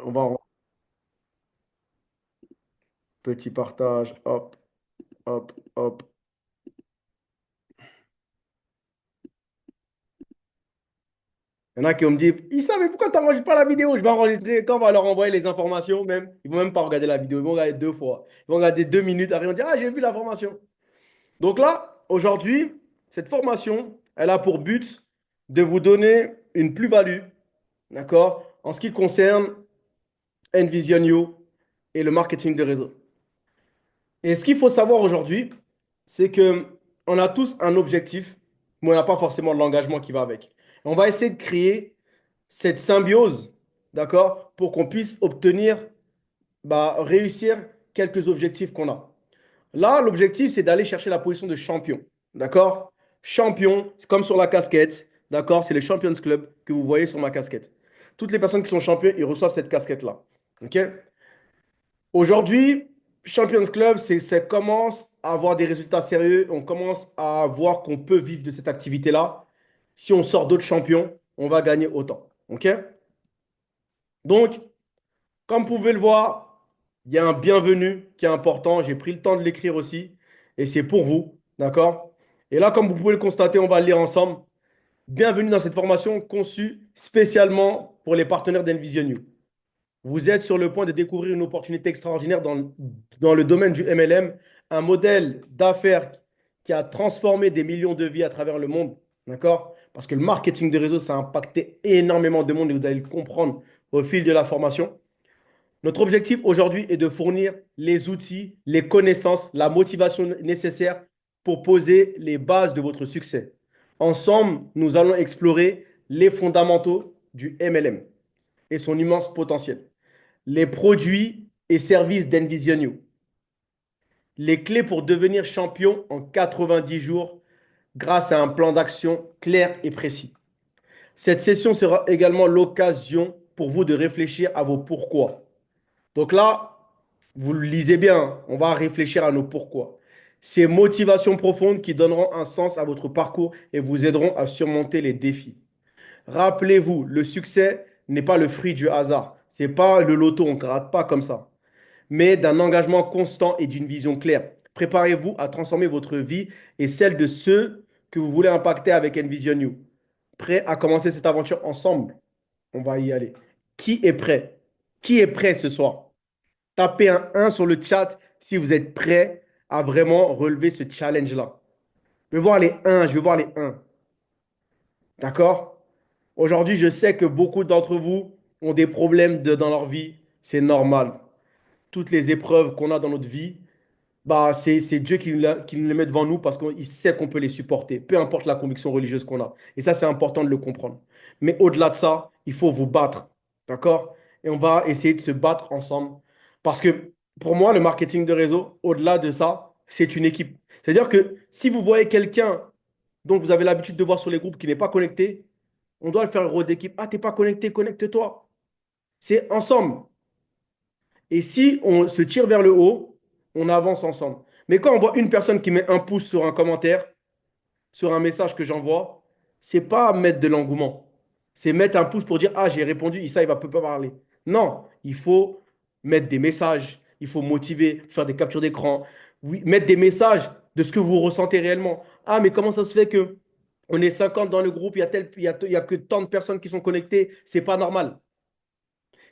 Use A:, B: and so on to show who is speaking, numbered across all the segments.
A: On va en petit partage. Hop, hop, hop. Il y en a qui vont me dire, Issa, mais pourquoi tu n'enregistres pas la vidéo? Je vais enregistrer. Quand on va leur envoyer les informations, même, ils ne vont même pas regarder la vidéo. Ils vont regarder deux fois. Ils vont regarder 2 minutes. Après, ils vont dire, ah, j'ai vu la formation. Donc là, aujourd'hui, cette formation, elle a pour but de vous donner une plus-value, d'accord, en ce qui concerne Envision You et le marketing de réseau. Et ce qu'il faut savoir aujourd'hui, c'est que on a tous un objectif, mais on n'a pas forcément l'engagement qui va avec. On va essayer de créer cette symbiose, d'accord, pour qu'on puisse obtenir, réussir quelques objectifs qu'on a. Là, l'objectif, c'est d'aller chercher la position de champion, d'accord? Champion, c'est comme sur la casquette, d'accord? C'est le Champions Club que vous voyez sur ma casquette. Toutes les personnes qui sont champions, ils reçoivent cette casquette-là, ok? Aujourd'hui, Champions Club, ça commence à avoir des résultats sérieux. On commence à voir qu'on peut vivre de cette activité-là. Si on sort d'autres champions, on va gagner autant. OK? Donc, comme vous pouvez le voir, il y a un bienvenu qui est important. J'ai pris le temps de l'écrire aussi. Et c'est pour vous. D'accord? Et là, comme vous pouvez le constater, on va le lire ensemble. Bienvenue dans cette formation conçue spécialement pour les partenaires d'Envision You. Vous êtes sur le point de découvrir une opportunité extraordinaire dans le domaine du MLM, un modèle d'affaires qui a transformé des millions de vies à travers le monde. D'accord? Parce que le marketing de réseau, ça a impacté énormément de monde et vous allez le comprendre au fil de la formation. Notre objectif aujourd'hui est de fournir les outils, les connaissances, la motivation nécessaire pour poser les bases de votre succès. Ensemble, nous allons explorer les fondamentaux du MLM et son immense potentiel, les produits et services d'Envision You, les clés pour devenir champion en 90 jours grâce à un plan d'action clair et précis. Cette session sera également l'occasion pour vous de réfléchir à vos pourquoi. Donc là, vous le lisez bien, on va réfléchir à nos pourquoi. Ces motivations profondes qui donneront un sens à votre parcours et vous aideront à surmonter les défis. Rappelez-vous, le succès n'est pas le fruit du hasard. C'est pas le loto, on ne gratte pas comme ça, mais d'un engagement constant et d'une vision claire. Préparez-vous à transformer votre vie et celle de ceux que vous voulez impacter avec Envision You. Prêt à commencer cette aventure ensemble? On va y aller. Qui est prêt? Qui est prêt ce soir? Tapez un 1 sur le chat si vous êtes prêt à vraiment relever ce challenge-là. Je veux voir les 1, je veux voir les 1. D'accord? Aujourd'hui, je sais que beaucoup d'entre vous ont des problèmes dans leur vie. C'est normal. Toutes les épreuves qu'on a dans notre vie, c'est Dieu qui nous les met devant nous parce qu'il sait qu'on peut les supporter, peu importe la conviction religieuse qu'on a. Et ça, c'est important de le comprendre. Mais au-delà de ça, il faut vous battre. D'accord? Et on va essayer de se battre ensemble. Parce que pour moi, le marketing de réseau, au-delà de ça, c'est une équipe. C'est-à-dire que si vous voyez quelqu'un dont vous avez l'habitude de voir sur les groupes qui n'est pas connecté, on doit le faire un rôle d'équipe. Ah, t'es pas connecté, connecte-toi. C'est ensemble. Et si on se tire vers le haut, on avance ensemble. Mais quand on voit une personne qui met un pouce sur un commentaire, sur un message que j'envoie, c'est pas mettre de l'engouement. C'est mettre un pouce pour dire, ah, j'ai répondu, Issa, il va peut pas parler. Non, il faut mettre des messages, il faut motiver, faire des captures d'écran, oui, mettre des messages de ce que vous ressentez réellement. Ah, mais comment ça se fait que on est 50 dans le groupe, il y a que tant de personnes qui sont connectées, c'est pas normal.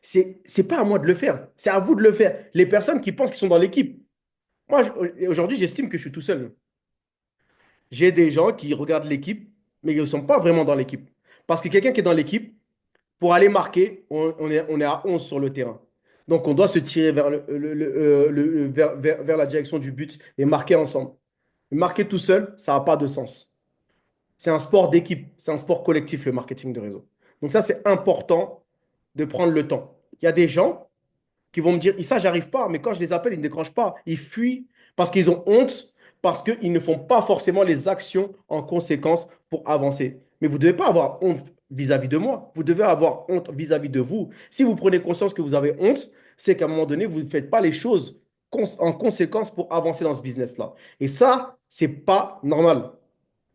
A: C'est pas à moi de le faire, c'est à vous de le faire. Les personnes qui pensent qu'ils sont dans l'équipe. Moi, aujourd'hui, j'estime que je suis tout seul. J'ai des gens qui regardent l'équipe, mais ils ne sont pas vraiment dans l'équipe. Parce que quelqu'un qui est dans l'équipe, pour aller marquer, on est à 11 sur le terrain. Donc, on doit se tirer vers la direction du but et marquer ensemble. Marquer tout seul, ça n'a pas de sens. C'est un sport d'équipe, c'est un sport collectif, le marketing de réseau. Donc, ça, c'est important de prendre le temps. Il y a des gens qui vont me dire, ça, j'arrive pas, mais quand je les appelle, ils ne décrochent pas. Ils fuient parce qu'ils ont honte, parce qu'ils ne font pas forcément les actions en conséquence pour avancer. Mais vous ne devez pas avoir honte vis-à-vis de moi. Vous devez avoir honte vis-à-vis de vous. Si vous prenez conscience que vous avez honte, c'est qu'à un moment donné, vous ne faites pas les choses en conséquence pour avancer dans ce business-là. Et ça, c'est pas normal.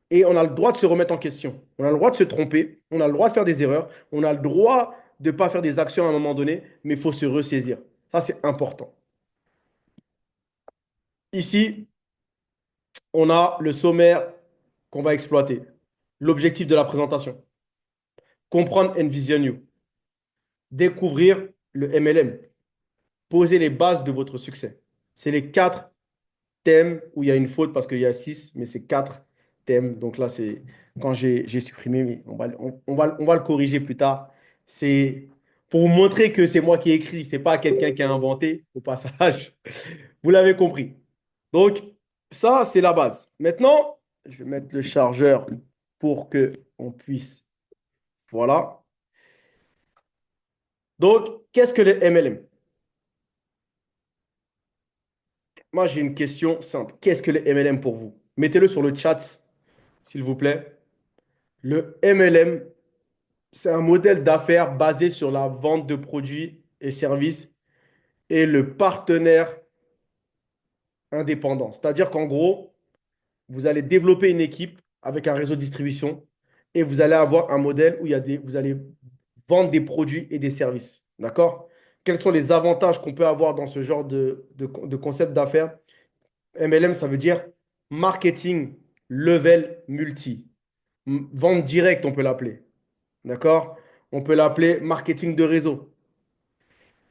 A: Et on a le droit de se remettre en question. On a le droit de se tromper. On a le droit de faire des erreurs. On a le droit de ne pas faire des actions à un moment donné, mais il faut se ressaisir. Ça, c'est important. Ici, on a le sommaire qu'on va exploiter. L'objectif de la présentation. Comprendre Envision You. Découvrir le MLM. Poser les bases de votre succès. C'est les quatre thèmes où il y a une faute parce qu'il y a six, mais c'est quatre thèmes. Donc là, c'est quand j'ai supprimé, mais on va le corriger plus tard. C'est pour vous montrer que c'est moi qui ai écrit, c'est pas quelqu'un qui a inventé au passage. Vous l'avez compris. Donc, ça, c'est la base. Maintenant, je vais mettre le chargeur pour que on puisse. Voilà. Donc, qu'est-ce que le MLM? Moi, j'ai une question simple. Qu'est-ce que le MLM pour vous? Mettez-le sur le chat, s'il vous plaît. Le MLM, c'est un modèle d'affaires basé sur la vente de produits et services et le partenaire indépendant. C'est-à-dire qu'en gros, vous allez développer une équipe avec un réseau de distribution et vous allez avoir un modèle où vous allez vendre des produits et des services. D'accord? Quels sont les avantages qu'on peut avoir dans ce genre de concept d'affaires? MLM, ça veut dire marketing level multi. Vente directe, on peut l'appeler. D'accord? On peut l'appeler marketing de réseau.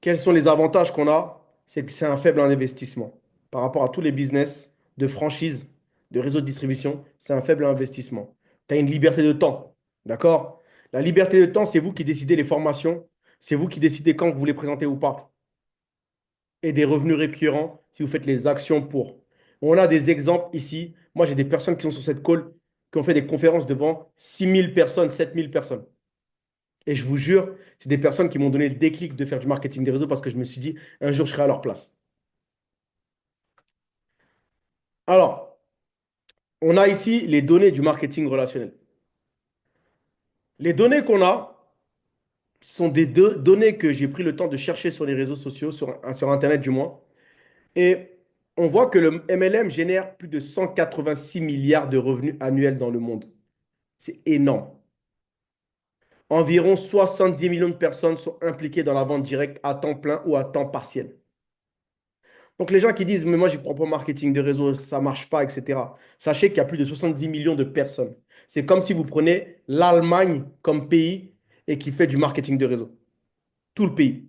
A: Quels sont les avantages qu'on a? C'est que c'est un faible investissement. Par rapport à tous les business de franchise, de réseau de distribution, c'est un faible investissement. Tu as une liberté de temps. D'accord? La liberté de temps, c'est vous qui décidez les formations. C'est vous qui décidez quand vous voulez présenter ou pas. Et des revenus récurrents si vous faites les actions pour. On a des exemples ici. Moi, j'ai des personnes qui sont sur cette call qui ont fait des conférences devant 6 000 personnes, 7 000 personnes. Et je vous jure, c'est des personnes qui m'ont donné le déclic de faire du marketing des réseaux parce que je me suis dit, un jour, je serai à leur place. Alors, on a ici les données du marketing relationnel. Les données qu'on a sont des données que j'ai pris le temps de chercher sur les réseaux sociaux, sur Internet du moins. Et on voit que le MLM génère plus de 186 milliards de revenus annuels dans le monde. C'est énorme. Environ 70 millions de personnes sont impliquées dans la vente directe à temps plein ou à temps partiel. Donc les gens qui disent, mais moi, je ne crois pas au marketing de réseau, ça ne marche pas, etc. Sachez qu'il y a plus de 70 millions de personnes. C'est comme si vous prenez l'Allemagne comme pays et qui fait du marketing de réseau. Tout le pays.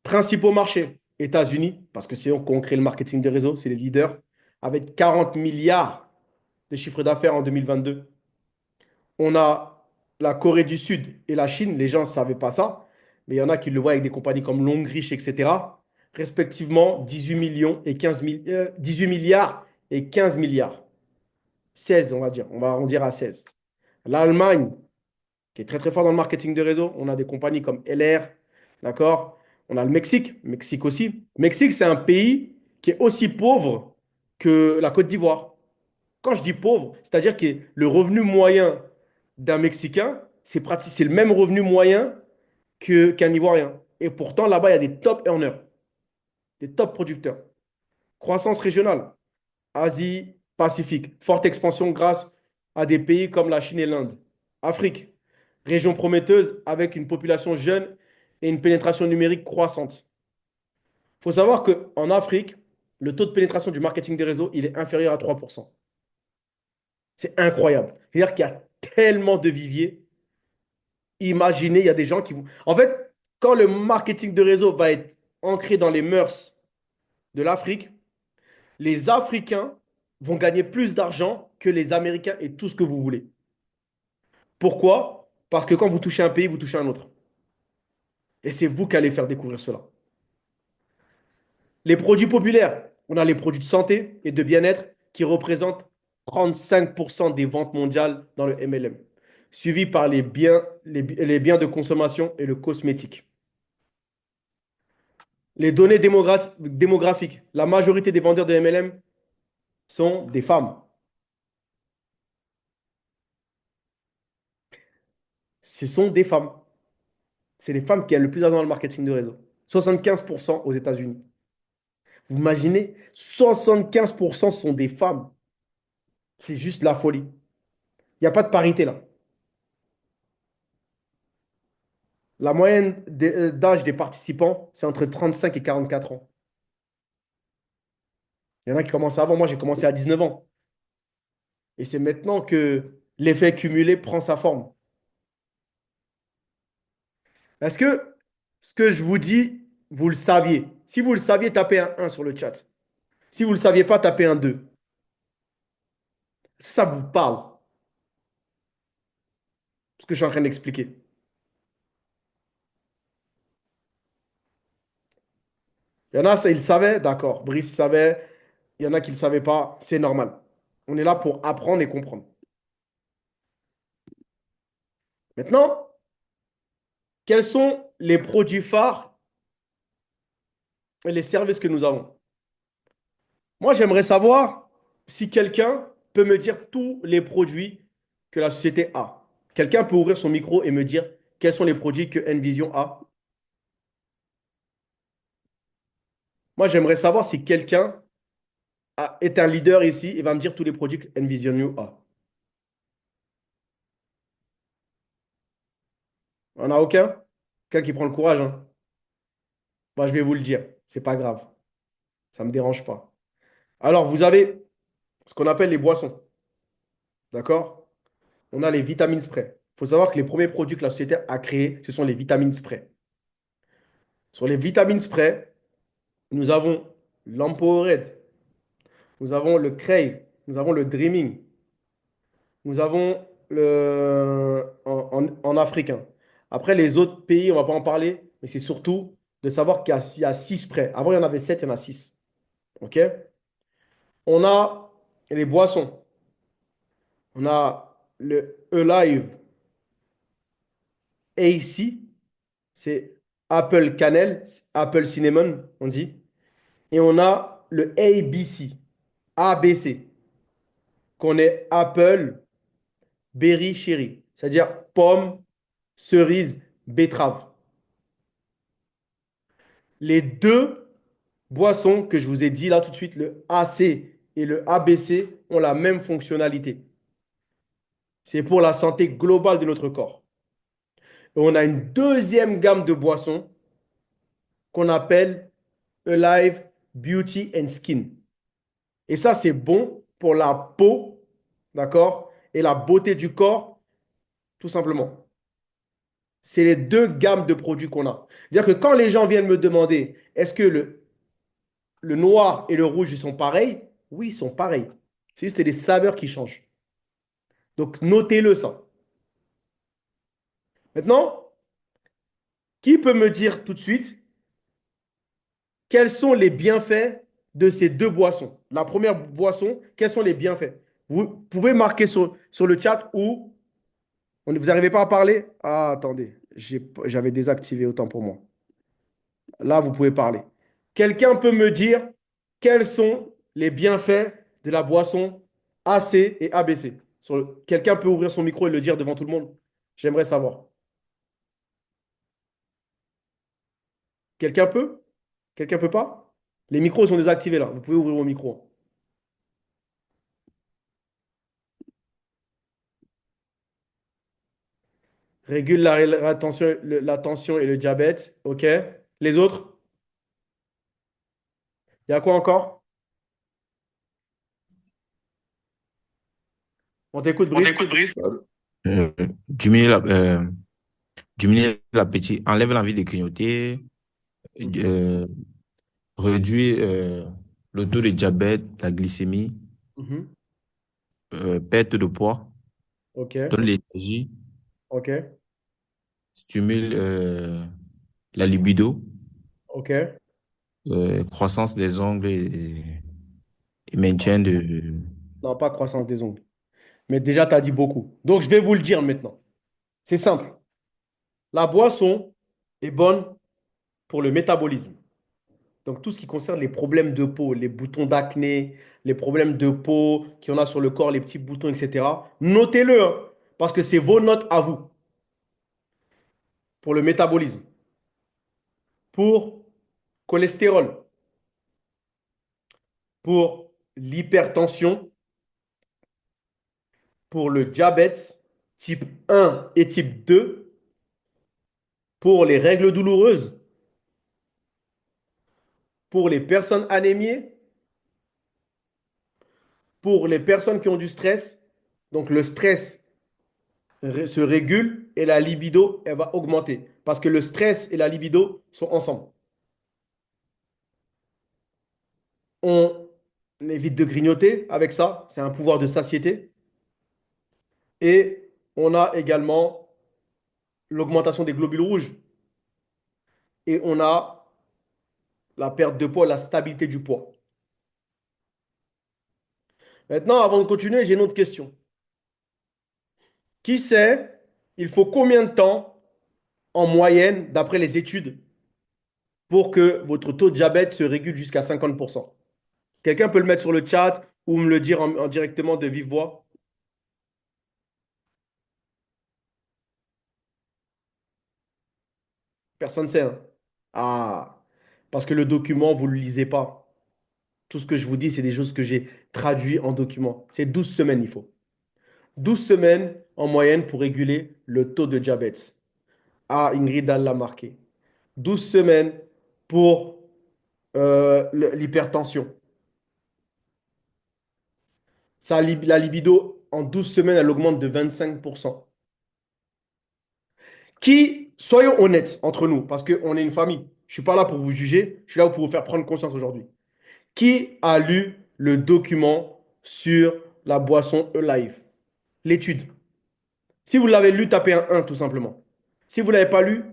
A: Principaux marchés, États-Unis, parce que c'est eux qui ont créé le marketing de réseau, c'est les leaders, avec 40 milliards de chiffre d'affaires en 2022. On a la Corée du Sud et la Chine, les gens ne savaient pas ça, mais il y en a qui le voient avec des compagnies comme Longrich, etc. Respectivement 18 millions et 18 milliards et 15 milliards. 16, on va dire. On va arrondir à 16. L'Allemagne, qui est très très fort dans le marketing de réseau, on a des compagnies comme LR, d'accord? On a le Mexique, Mexique aussi. Mexique, c'est un pays qui est aussi pauvre que la Côte d'Ivoire. Quand je dis pauvre, c'est-à-dire que le revenu moyen d'un Mexicain, c'est le même revenu moyen qu'un Ivoirien. Et pourtant, là-bas, il y a des top earners, des top producteurs. Croissance régionale, Asie, Pacifique. Forte expansion grâce à des pays comme la Chine et l'Inde. Afrique, région prometteuse avec une population jeune et une pénétration numérique croissante. Il faut savoir qu'en Afrique, le taux de pénétration du marketing des réseaux, il est inférieur à 3%. C'est incroyable. C'est-à-dire qu'il y a tellement de viviers. Imaginez, il y a des gens qui vont... En fait, quand le marketing de réseau va être ancré dans les mœurs de l'Afrique, les Africains vont gagner plus d'argent que les Américains et tout ce que vous voulez. Pourquoi? Parce que quand vous touchez un pays, vous touchez un autre. Et c'est vous qui allez faire découvrir cela. Les produits populaires, on a les produits de santé et de bien-être qui représentent 35% des ventes mondiales dans le MLM, suivi par les biens de consommation et le cosmétique. Les données démographiques, la majorité des vendeurs de MLM sont des femmes. Ce sont des femmes. C'est les femmes qui ont le plus d'argent dans le marketing de réseau. 75% aux États-Unis. Vous imaginez, 75% sont des femmes. C'est juste la folie. Il n'y a pas de parité là. La moyenne d'âge des participants, c'est entre 35 et 44 ans. Il y en a qui commencent avant. Moi, j'ai commencé à 19 ans. Et c'est maintenant que l'effet cumulé prend sa forme. Est-ce que ce que je vous dis, vous le saviez? Si vous le saviez, tapez un 1 sur le chat. Si vous ne le saviez pas, tapez un 2. Ça vous parle, ce que je suis en train d'expliquer. Il y en a, ça, ils le savaient, d'accord. Brice savait. Il y en a qui ne le savaient pas, c'est normal. On est là pour apprendre et comprendre. Maintenant, quels sont les produits phares et les services que nous avons? Moi, j'aimerais savoir si quelqu'un peut me dire tous les produits que la société a. Quelqu'un peut ouvrir son micro et me dire quels sont les produits que Envision a. Moi, j'aimerais savoir si quelqu'un est un leader ici et va me dire tous les produits que Envision You a. On n'a aucun? Quelqu'un qui prend le courage, hein. Moi, je vais vous le dire. C'est pas grave. Ça ne me dérange pas. Alors, vous avez ce qu'on appelle les boissons. D'accord? On a les vitamines spray. Il faut savoir que les premiers produits que la société a créés, ce sont les vitamines spray. Sur les vitamines spray, nous avons l'Empowerade, nous avons le Crave, nous avons le Dreaming, nous avons en africain. Après, les autres pays, on ne va pas en parler, mais c'est surtout de savoir qu'il y a 6 sprays. Avant, il y en avait 7, il y en a 6. OK? On a les boissons. On a le Alive AC, c'est Apple Cannelle, Apple Cinnamon, on dit. Et on a le ABC, ABC, qu'on est Apple Berry Cherry, c'est-à-dire pomme, cerise, betterave. Les deux boissons que je vous ai dit là tout de suite, le AC et le ABC, ont la même fonctionnalité. C'est pour la santé globale de notre corps. Et on a une deuxième gamme de boissons qu'on appelle Alive Beauty and Skin. Et ça, c'est bon pour la peau, d'accord? Et la beauté du corps, tout simplement. C'est les deux gammes de produits qu'on a. C'est-à-dire que quand les gens viennent me demander, est-ce que le noir et le rouge, ils sont pareils? Oui, ils sont pareils. C'est juste les saveurs qui changent. Donc, notez-le ça. Maintenant, qui peut me dire tout de suite quels sont les bienfaits de ces deux boissons? La première boisson, quels sont les bienfaits? Vous pouvez marquer sur le chat ou vous n'arrivez pas à parler? Ah, attendez, j'avais désactivé autant pour moi. Là, vous pouvez parler. Quelqu'un peut me dire quels sont les bienfaits de la boisson AC et ABC? Quelqu'un peut ouvrir son micro et le dire devant tout le monde? J'aimerais savoir. Quelqu'un peut? Quelqu'un peut pas? Les micros sont désactivés là. Vous pouvez ouvrir vos micros. Régule la tension, la tension et le diabète. OK. Les autres? Il y a quoi encore? On t'écoute,
B: On
A: Brice.
B: t'écoute, Brice. Euh, diminuer la, euh, diminuer l'appétit, enlève l'envie de grignoter,
A: Mhm.
B: euh, réduire le taux de diabète, la glycémie,
A: Mhm.
B: perte de poids,
A: OK.
B: donne l'énergie,
A: OK.
B: stimule la libido,
A: OK.
B: croissance des ongles et maintien de...
A: Non, pas croissance des ongles. Mais déjà, tu as dit beaucoup. Donc, je vais vous le dire maintenant. C'est simple. La boisson est bonne pour le métabolisme. Donc, tout ce qui concerne les problèmes de peau, les boutons d'acné, les problèmes de peau qu'il y en a sur le corps, les petits boutons, etc. Notez-le, hein, parce que c'est vos notes à vous pour le métabolisme, pour cholestérol, pour l'hypertension, pour le diabète type 1 et type 2, pour les règles douloureuses, pour les personnes anémiées, pour les personnes qui ont du stress. Donc le stress se régule et la libido, elle va augmenter. Parce que le stress et la libido sont ensemble. On évite de grignoter avec ça, c'est un pouvoir de satiété. Et on a également l'augmentation des globules rouges. Et on a la perte de poids, la stabilité du poids. Maintenant, avant de continuer, j'ai une autre question. Qui sait, il faut combien de temps en moyenne, d'après les études, pour que votre taux de diabète se régule jusqu'à 50%? Quelqu'un peut le mettre sur le chat ou me le dire directement de vive voix? Personne ne sait, hein. Ah, parce que le document, vous ne le lisez pas. Tout ce que je vous dis, c'est des choses que j'ai traduit en document. C'est 12 semaines, il faut. 12 semaines en moyenne pour réguler le taux de diabète. Ah, Ingrid, elle l'a marqué. 12 semaines pour l'hypertension. La libido, en 12 semaines, elle augmente de 25%. Qui, soyons honnêtes entre nous, parce qu'on est une famille. Je ne suis pas là pour vous juger, je suis là pour vous faire prendre conscience aujourd'hui. Qui a lu le document sur la boisson E-Life? L'étude. Si vous l'avez lu, tapez un 1 tout simplement. Si vous ne l'avez pas lu,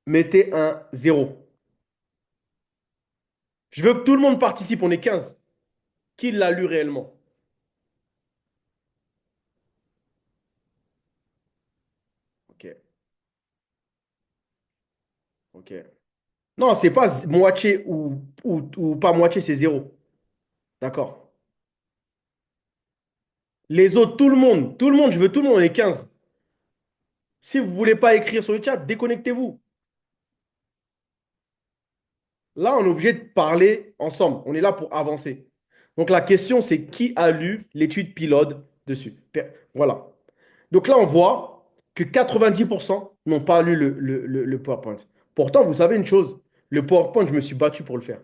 A: mettez un 0. Je veux que tout le monde participe, on est 15. Qui l'a lu réellement? Ok, ok. Non, c'est pas moitié ou pas moitié, c'est 0. D'accord. Les autres, tout le monde, je veux tout le monde, on est 15. Si vous ne voulez pas écrire sur le chat, déconnectez-vous. Là, on est obligé de parler ensemble. On est là pour avancer. Donc la question, c'est qui a lu l'étude pilote dessus? Voilà. Donc là, on voit que 90% n'ont pas lu le PowerPoint. Pourtant, vous savez une chose, le PowerPoint, je me suis battu pour le faire.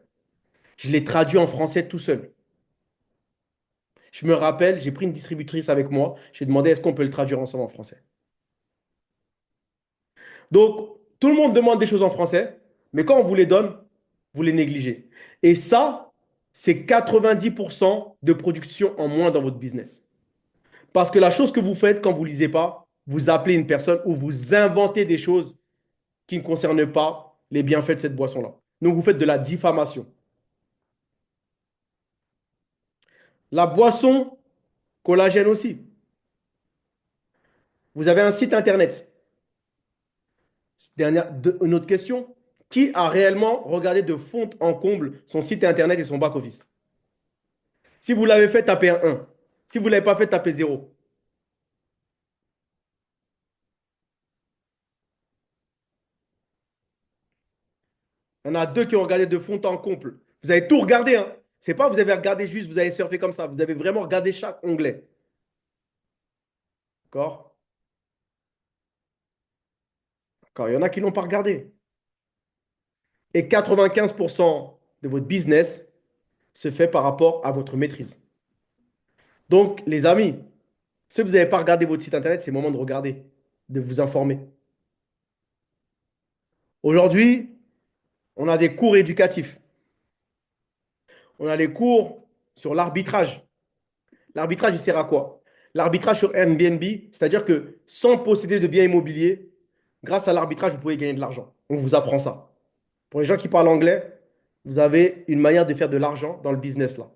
A: Je l'ai traduit en français tout seul. Je me rappelle, j'ai pris une distributrice avec moi. J'ai demandé est-ce qu'on peut le traduire ensemble en français. Donc, tout le monde demande des choses en français, mais quand on vous les donne, vous les négligez. Et ça, c'est 90% de production en moins dans votre business. Parce que la chose que vous faites quand vous ne lisez pas, vous appelez une personne ou vous inventez des choses qui ne concernent pas les bienfaits de cette boisson-là. Donc, vous faites de la diffamation. La boisson, collagène aussi. Vous avez un site internet. Une autre question. Qui a réellement regardé de fond en comble son site internet et son back-office? Si vous l'avez fait, tapez un 1. Si vous ne l'avez pas fait, tapez 0. Il y en a deux qui ont regardé de fond en comble. Vous avez tout regardé, hein. C'est pas vous avez regardé juste, vous avez surfé comme ça. Vous avez vraiment regardé chaque onglet. D'accord? D'accord. Il y en a qui ne l'ont pas regardé. Et 95% de votre business se fait par rapport à votre maîtrise. Donc, les amis, si vous n'avez pas regardé votre site internet, c'est le moment de regarder, de vous informer. Aujourd'hui, on a des cours éducatifs. On a des cours sur l'arbitrage. L'arbitrage, il sert à quoi? L'arbitrage sur Airbnb, c'est-à-dire que sans posséder de biens immobiliers, grâce à l'arbitrage, vous pouvez gagner de l'argent. On vous apprend ça. Pour les gens qui parlent anglais, vous avez une manière de faire de l'argent dans le business là.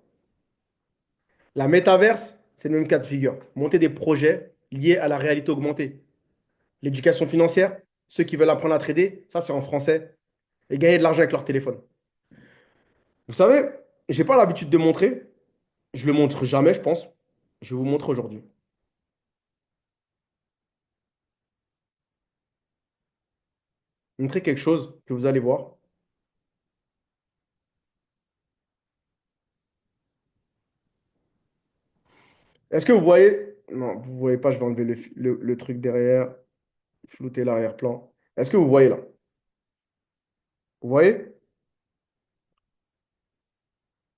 A: La métaverse, c'est le même cas de figure. Monter des projets liés à la réalité augmentée. L'éducation financière, ceux qui veulent apprendre à trader, ça c'est en français, et gagner de l'argent avec leur téléphone. Vous savez, je n'ai pas l'habitude de montrer, je le montre jamais, je pense. Je vais vous montrer aujourd'hui. Montrer quelque chose que vous allez voir. Est-ce que vous voyez? Non, vous ne voyez pas, je vais enlever le truc derrière, flouter l'arrière-plan. Est-ce que vous voyez là? Vous voyez?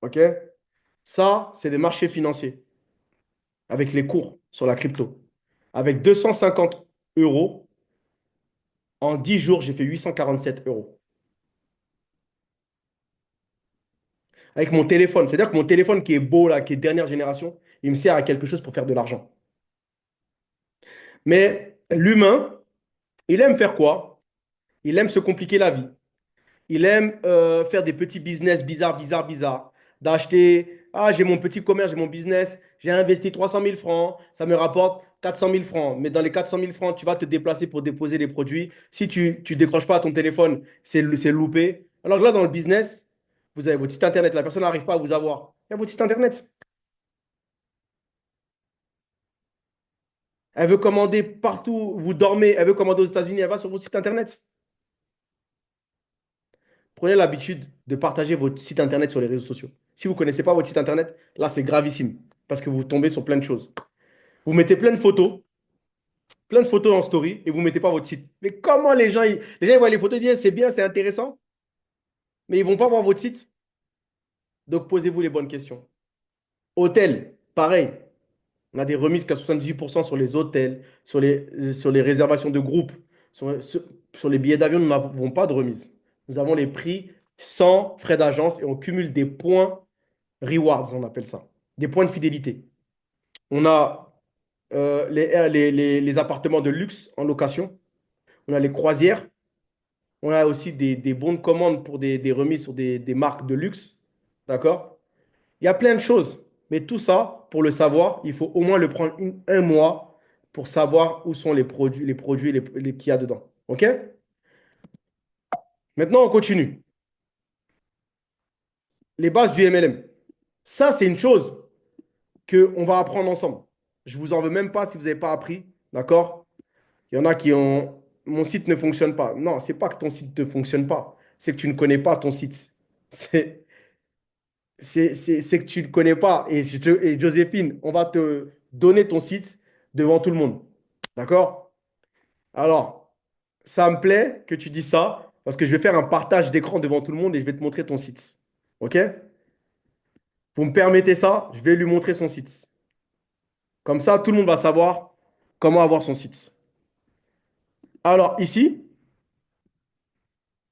A: OK? Ça, c'est des marchés financiers avec les cours sur la crypto. Avec 250 euros, en 10 jours, j'ai fait 847 euros. Avec mon téléphone. C'est-à-dire que mon téléphone qui est beau, là, qui est dernière génération, il me sert à quelque chose pour faire de l'argent. Mais l'humain, il aime faire quoi? Il aime se compliquer la vie. Il aime faire des petits business bizarres, bizarres, bizarres. D'acheter, ah, j'ai mon petit commerce, j'ai mon business, j'ai investi 300 000 francs, ça me rapporte 400 000 francs. Mais dans les 400 000 francs, tu vas te déplacer pour déposer les produits. Si tu ne décroches pas ton téléphone, c'est loupé. Alors que là, dans le business, vous avez votre site internet, la personne n'arrive pas à vous avoir. Il y a votre site internet. Elle veut commander partout, vous dormez, elle veut commander aux États-Unis, elle va sur votre site internet. Prenez l'habitude de partager votre site internet sur les réseaux sociaux. Si vous ne connaissez pas votre site internet, là, c'est gravissime parce que vous tombez sur plein de choses. Vous mettez plein de photos en story et vous ne mettez pas votre site. Mais comment les gens ils voient les photos et disent c'est bien, c'est intéressant, mais ils ne vont pas voir votre site. Donc, posez-vous les bonnes questions. Hôtel, pareil. On a des remises qu'à 78% sur les hôtels, sur les réservations de groupe, sur les billets d'avion, nous n'avons pas de remise. Nous avons les prix sans frais d'agence et on cumule des points rewards, on appelle ça. Des points de fidélité. On a les appartements de luxe en location. On a les croisières. On a aussi des bons de commande pour des remises sur des marques de luxe. D'accord? Il y a plein de choses. Mais tout ça, pour le savoir, il faut au moins le prendre un mois pour savoir où sont qu'il y a dedans. OK? Maintenant, on continue. Les bases du MLM. Ça, c'est une chose qu'on va apprendre ensemble. Je vous en veux même pas si vous n'avez pas appris. D'accord? Il y en a qui ont. Mon site ne fonctionne pas. Non, c'est pas que ton site ne fonctionne pas. C'est que tu ne connais pas ton site. C'est c'est que tu ne connais pas. Et Joséphine, on va te donner ton site devant tout le monde. D'accord? Alors, ça me plaît que tu dis ça parce que je vais faire un partage d'écran devant tout le monde et je vais te montrer ton site. OK? Vous me permettez ça? Je vais lui montrer son site. Comme ça, tout le monde va savoir comment avoir son site. Alors, ici,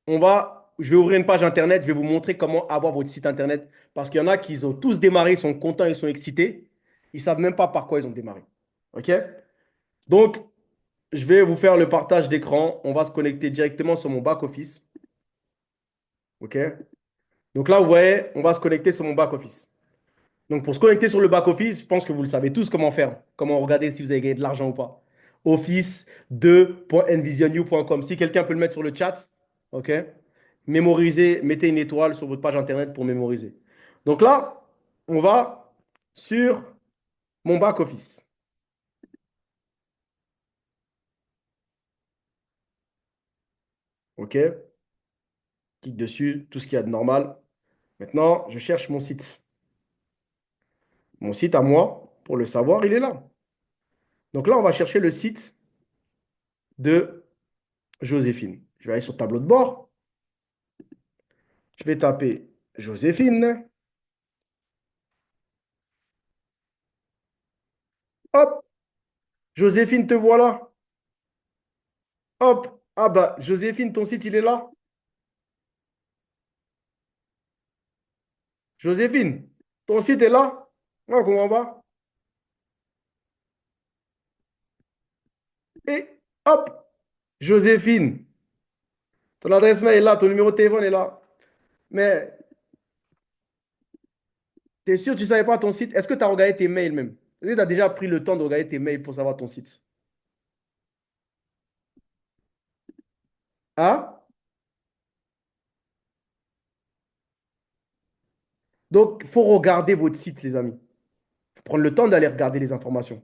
A: je vais ouvrir une page internet, je vais vous montrer comment avoir votre site internet. Parce qu'il y en a qui ont tous démarré, ils sont contents, ils sont excités. Ils ne savent même pas par quoi ils ont démarré. OK? Donc, je vais vous faire le partage d'écran. On va se connecter directement sur mon back-office. OK? Donc là, vous voyez, on va se connecter sur mon back-office. Donc, pour se connecter sur le back-office, je pense que vous le savez tous comment faire. Comment regarder si vous avez gagné de l'argent ou pas. Office2.envisionew.com. Si quelqu'un peut le mettre sur le chat, OK? Mémorisez, mettez une étoile sur votre page internet pour mémoriser. Donc là, on va sur mon back-office. OK? Clique dessus, tout ce qu'il y a de normal. Maintenant, je cherche mon site. Mon site à moi, pour le savoir, il est là. Donc là, on va chercher le site de Joséphine. Je vais aller sur tableau de bord. Je vais taper Joséphine. Hop, Joséphine, te voilà. Hop, ah bah, Joséphine, ton site, il est là. Joséphine, ton site est là. Moi, je comprends pas. Et hop, Joséphine, ton adresse mail est là, ton numéro de téléphone est là. Mais t'es sûr que tu ne savais pas ton site? Est-ce que tu as regardé tes mails même? Est-ce que tu as déjà pris le temps de regarder tes mails pour savoir ton site? Hein? Donc, il faut regarder votre site, les amis. Il faut prendre le temps d'aller regarder les informations.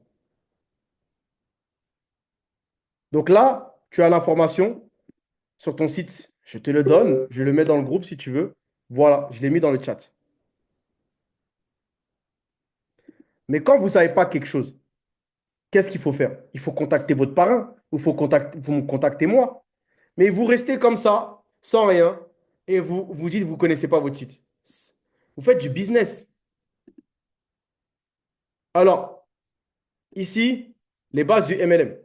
A: Donc là, tu as l'information sur ton site. Je te le donne. Je le mets dans le groupe si tu veux. Voilà, je l'ai mis dans le chat. Mais quand vous ne savez pas quelque chose, qu'est-ce qu'il faut faire? Il faut contacter votre parrain ou il faut me contacter moi. Mais vous restez comme ça, sans rien. et vous dites que vous ne connaissez pas votre site. Vous faites du business. Alors, ici, les bases du MLM.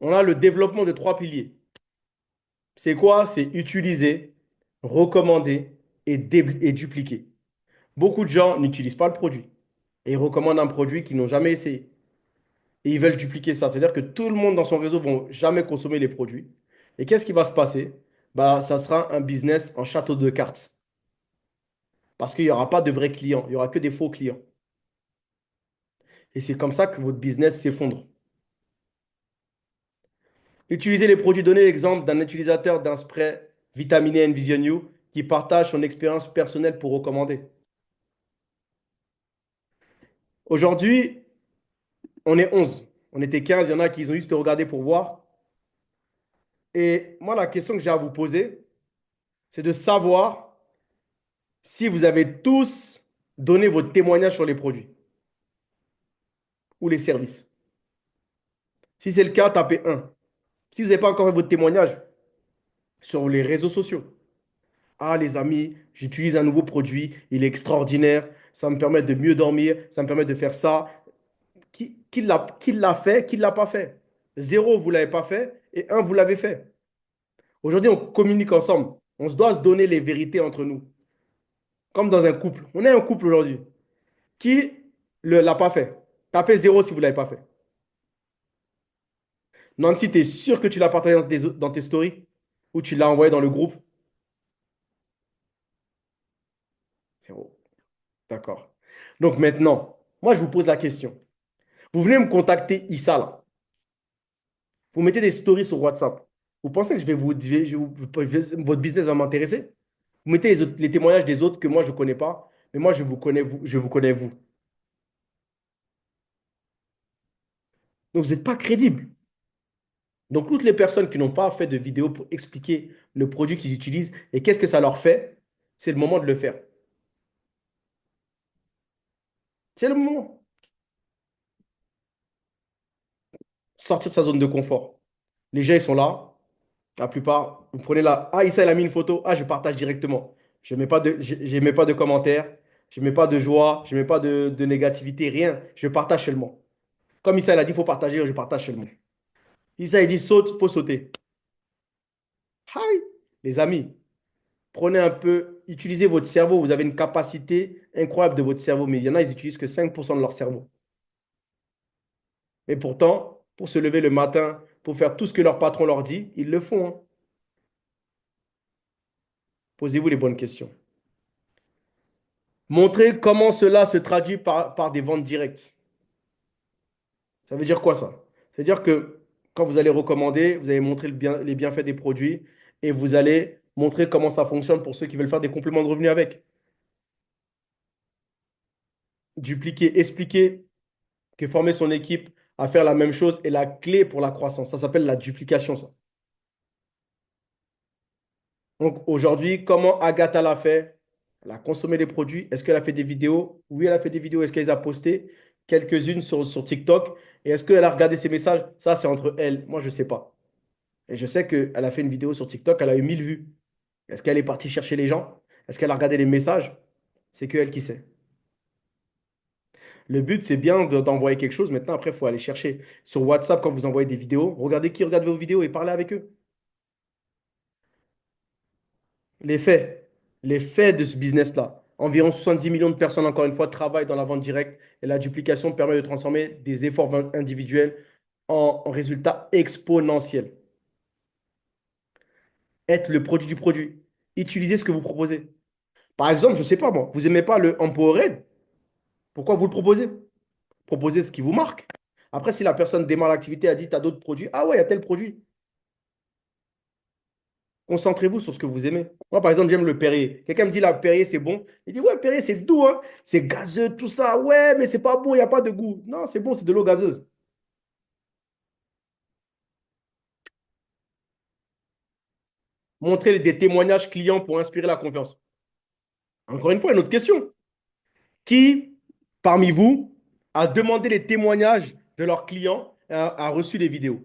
A: On a le développement de trois piliers. C'est quoi? C'est utiliser, recommander et dupliquer. Beaucoup de gens n'utilisent pas le produit et ils recommandent un produit qu'ils n'ont jamais essayé. Et ils veulent dupliquer ça. C'est-à-dire que tout le monde dans son réseau ne va jamais consommer les produits. Et qu'est-ce qui va se passer? Bah, ça sera un business en château de cartes. Parce qu'il n'y aura pas de vrais clients, il n'y aura que des faux clients. Et c'est comme ça que votre business s'effondre. Utilisez les produits. Donnez l'exemple d'un utilisateur d'un spray vitaminé Envision You qui partage son expérience personnelle pour recommander. Aujourd'hui, on est 11. On était 15. Il y en a qui ont juste regardé pour voir. Et moi, la question que j'ai à vous poser, c'est de savoir si vous avez tous donné votre témoignage sur les produits ou les services. Si c'est le cas, tapez 1. Si vous n'avez pas encore fait votre témoignage sur les réseaux sociaux, ah les amis, j'utilise un nouveau produit, il est extraordinaire, ça me permet de mieux dormir, ça me permet de faire ça. Qui l'a fait, qui ne l'a pas fait? Zéro, vous ne l'avez pas fait, et un, vous l'avez fait. Aujourd'hui, on communique ensemble. On se doit se donner les vérités entre nous. Comme dans un couple. On est un couple aujourd'hui. Qui ne l'a pas fait? Tapez zéro si vous ne l'avez pas fait. Nancy, tu es sûr que tu l'as partagé dans tes stories? Ou tu l'as envoyé dans le groupe? Zéro. D'accord. Donc maintenant, moi, je vous pose la question. Vous venez me contacter Issa, là. Vous mettez des stories sur WhatsApp. Vous pensez que votre business va m'intéresser? Vous mettez les témoignages des autres que moi, je ne connais pas. Mais moi, je vous connais, vous. Je vous connais, vous. Donc, vous n'êtes pas crédible. Donc, toutes les personnes qui n'ont pas fait de vidéo pour expliquer le produit qu'ils utilisent et qu'est-ce que ça leur fait, c'est le moment de le faire. C'est le moment. Sortir de sa zone de confort. Les gens, ils sont là. La plupart, vous prenez là. Ah, Issa, il a mis une photo. Ah, je partage directement. Je mets pas de commentaires. Je mets pas de joie. Je mets pas de négativité. Rien. Je partage seulement. Comme Issa, il a dit, il faut partager. Je partage seulement. Issa, il dit, saute, il faut sauter. Hi. Les amis, prenez un peu, utilisez votre cerveau. Vous avez une capacité incroyable de votre cerveau. Mais il y en a, ils n'utilisent que 5% de leur cerveau. Et pourtant, pour se lever le matin, pour faire tout ce que leur patron leur dit, ils le font, hein. Posez-vous les bonnes questions. Montrez comment cela se traduit par des ventes directes. Ça veut dire quoi ça? Ça veut dire que quand vous allez recommander, vous allez montrer les bienfaits des produits et vous allez montrer comment ça fonctionne pour ceux qui veulent faire des compléments de revenus avec. Dupliquer, expliquer que former son équipe à faire la même chose est la clé pour la croissance. Ça s'appelle la duplication, ça. Donc aujourd'hui, comment Agatha l'a fait? Elle a consommé les produits. Est-ce qu'elle a fait des vidéos? Oui, elle a fait des vidéos. Est-ce qu'elle les a postées? Quelques-unes sur TikTok. Et est-ce qu'elle a regardé ses messages? Ça, c'est entre elle. Moi, je ne sais pas. Et je sais qu'elle a fait une vidéo sur TikTok, elle a eu 1000 vues. Est-ce qu'elle est partie chercher les gens? Est-ce qu'elle a regardé les messages? C'est que elle qui sait. Le but, c'est bien d'envoyer quelque chose. Maintenant, après, il faut aller chercher sur WhatsApp quand vous envoyez des vidéos. Regardez qui regarde vos vidéos et parlez avec eux. Les faits. Les faits de ce business-là. Environ 70 millions de personnes, encore une fois, travaillent dans la vente directe et la duplication permet de transformer des efforts individuels en résultats exponentiels. Être le produit du produit. Utilisez ce que vous proposez. Par exemple, je ne sais pas moi, vous n'aimez pas le Empowerade, pourquoi vous le proposez? Proposez ce qui vous marque. Après, si la personne démarre l'activité, a dit, tu as d'autres produits, ah ouais, il y a tel produit. Concentrez-vous sur ce que vous aimez. Moi, par exemple, j'aime le Perrier. Quelqu'un me dit, la Perrier, c'est bon. Il dit, ouais, Perrier, c'est doux, hein. C'est gazeux, tout ça. Ouais, mais c'est pas bon, il n'y a pas de goût. Non, c'est bon, c'est de l'eau gazeuse. Montrez des témoignages clients pour inspirer la confiance. Encore une fois, une autre question. Qui, parmi vous, a demandé les témoignages de leurs clients et a reçu les vidéos?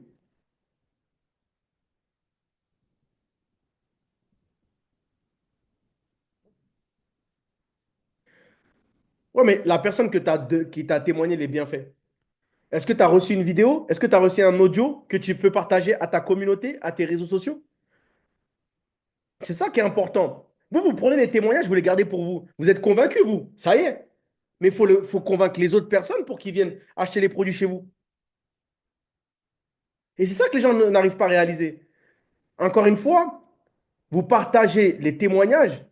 A: Ouais, mais la personne qui t'a témoigné les bienfaits, est-ce que tu as reçu une vidéo? Est-ce que tu as reçu un audio que tu peux partager à ta communauté, à tes réseaux sociaux? C'est ça qui est important. Vous prenez les témoignages, vous les gardez pour vous. Vous êtes convaincus, vous. Ça y est. Mais faut convaincre les autres personnes pour qu'ils viennent acheter les produits chez vous. Et c'est ça que les gens n'arrivent pas à réaliser. Encore une fois, vous partagez les témoignages,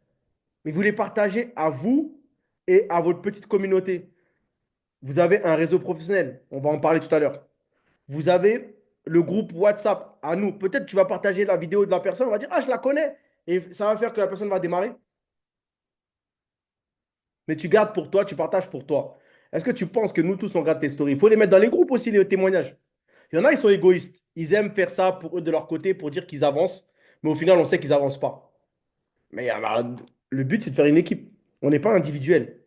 A: mais vous les partagez à vous et à votre petite communauté. Vous avez un réseau professionnel. On va en parler tout à l'heure. Vous avez le groupe WhatsApp à nous. Peut-être tu vas partager la vidéo de la personne, on va dire, ah, je la connais. Et ça va faire que la personne va démarrer. Mais tu gardes pour toi, tu partages pour toi. Est-ce que tu penses que nous tous, on regarde tes stories? Il faut les mettre dans les groupes aussi, les témoignages. Il y en a, ils sont égoïstes. Ils aiment faire ça pour eux de leur côté, pour dire qu'ils avancent. Mais au final, on sait qu'ils n'avancent pas. Mais le but, c'est de faire une équipe. On n'est pas individuel.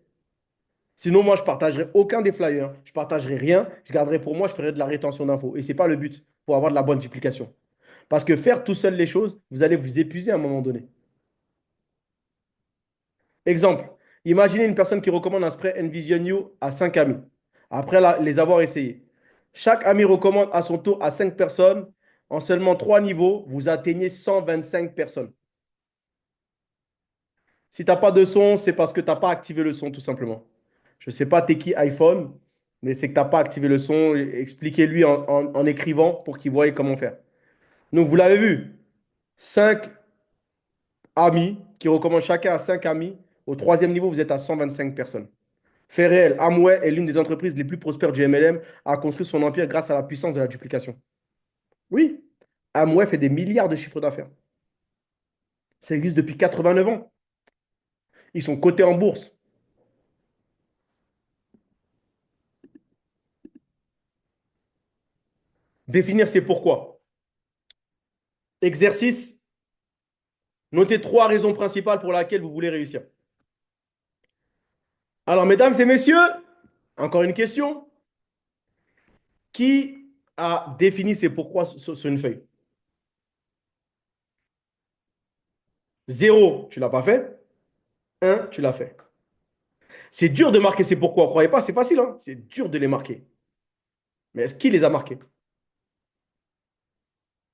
A: Sinon, moi, je ne partagerai aucun des flyers. Je ne partagerai rien. Je garderai pour moi, je ferai de la rétention d'infos. Et ce n'est pas le but pour avoir de la bonne duplication. Parce que faire tout seul les choses, vous allez vous épuiser à un moment donné. Exemple, imaginez une personne qui recommande un spray Envision You à 5 amis, après les avoir essayés. Chaque ami recommande à son tour à 5 personnes. En seulement 3 niveaux, vous atteignez 125 personnes. Si tu n'as pas de son, c'est parce que tu n'as pas activé le son, tout simplement. Je ne sais pas, t'es qui iPhone, mais c'est que tu n'as pas activé le son. Expliquez-lui en écrivant pour qu'il voie comment faire. Donc, vous l'avez vu, 5 amis qui recommandent chacun à 5 amis. Au troisième niveau, vous êtes à 125 personnes. Fait réel, Amway est l'une des entreprises les plus prospères du MLM, a construit son empire grâce à la puissance de la duplication. Oui, Amway fait des milliards de chiffres d'affaires. Ça existe depuis 89 ans. Ils sont cotés en bourse. Définir c'est pourquoi. Exercice, notez 3 raisons principales pour lesquelles vous voulez réussir. Alors, mesdames et messieurs, encore une question. Qui a défini c'est pourquoi sur une feuille? Zéro, tu ne l'as pas fait. Un, tu l'as fait. C'est dur de marquer c'est pourquoi. Croyez pas, c'est facile, hein. C'est dur de les marquer. Mais est-ce qui les a marqués?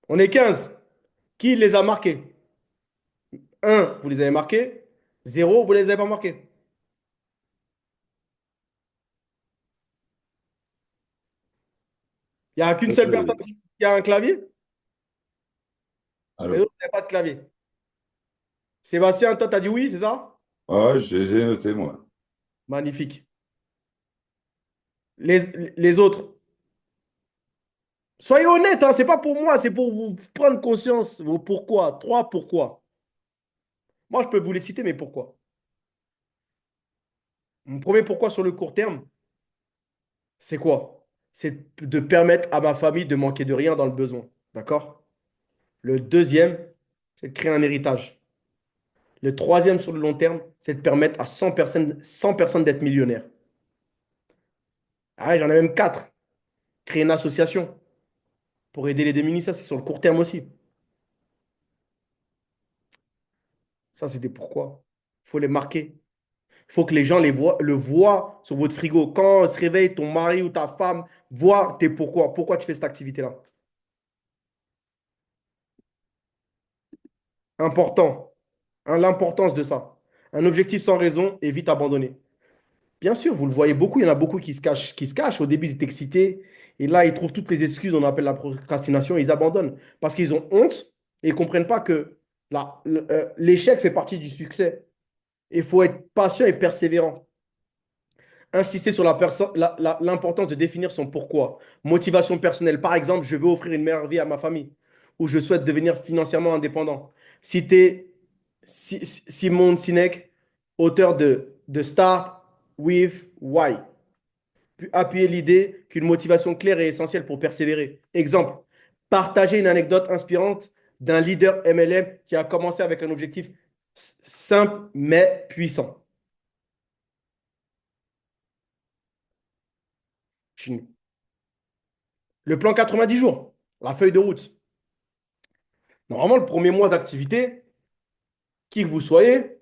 A: On est 15. Qui les a marqués? Un, vous les avez marqués. Zéro, vous ne les avez pas marqués. Il n'y a qu'une
C: Là,
A: seule personne qui a un clavier. Les
C: alors,
A: autres n'ont pas de clavier. Sébastien, toi, tu as dit oui, c'est ça?
C: je les ai notés, moi.
A: Magnifique. Les autres, soyez honnêtes, hein, c'est pas pour moi, c'est pour vous prendre conscience. Vos pourquoi. 3 pourquoi. Moi, je peux vous les citer, mais pourquoi? Mon premier pourquoi sur le court terme, c'est quoi? C'est de permettre à ma famille de manquer de rien dans le besoin. D'accord? Le deuxième, c'est de créer un héritage. Le troisième sur le long terme, c'est de permettre à 100 personnes d'être millionnaires. Ah, j'en ai même 4. Créer une association pour aider les démunis, ça c'est sur le court terme aussi. Ça, c'était pourquoi. Il faut les marquer. Il faut que les gens le voient sur votre frigo. Quand se réveille, ton mari ou ta femme voit tes pourquoi. Pourquoi tu fais cette activité-là? Important. Hein, l'importance de ça. Un objectif sans raison et vite abandonné. Bien sûr, vous le voyez beaucoup. Il y en a beaucoup qui se cachent, qui se cachent. Au début, ils étaient excités. Et là, ils trouvent toutes les excuses, on appelle la procrastination, et ils abandonnent. Parce qu'ils ont honte et ils ne comprennent pas que l'échec fait partie du succès. Il faut être patient et persévérant. Insister sur l'importance de définir son pourquoi. Motivation personnelle. Par exemple, je veux offrir une meilleure vie à ma famille ou je souhaite devenir financièrement indépendant. Citer Simon Sinek, auteur de Start with Why. Puis appuyer l'idée qu'une motivation claire est essentielle pour persévérer. Exemple, partager une anecdote inspirante d'un leader MLM qui a commencé avec un objectif simple mais puissant. Le plan 90 jours, la feuille de route. Normalement, le premier mois d'activité, qui que vous soyez,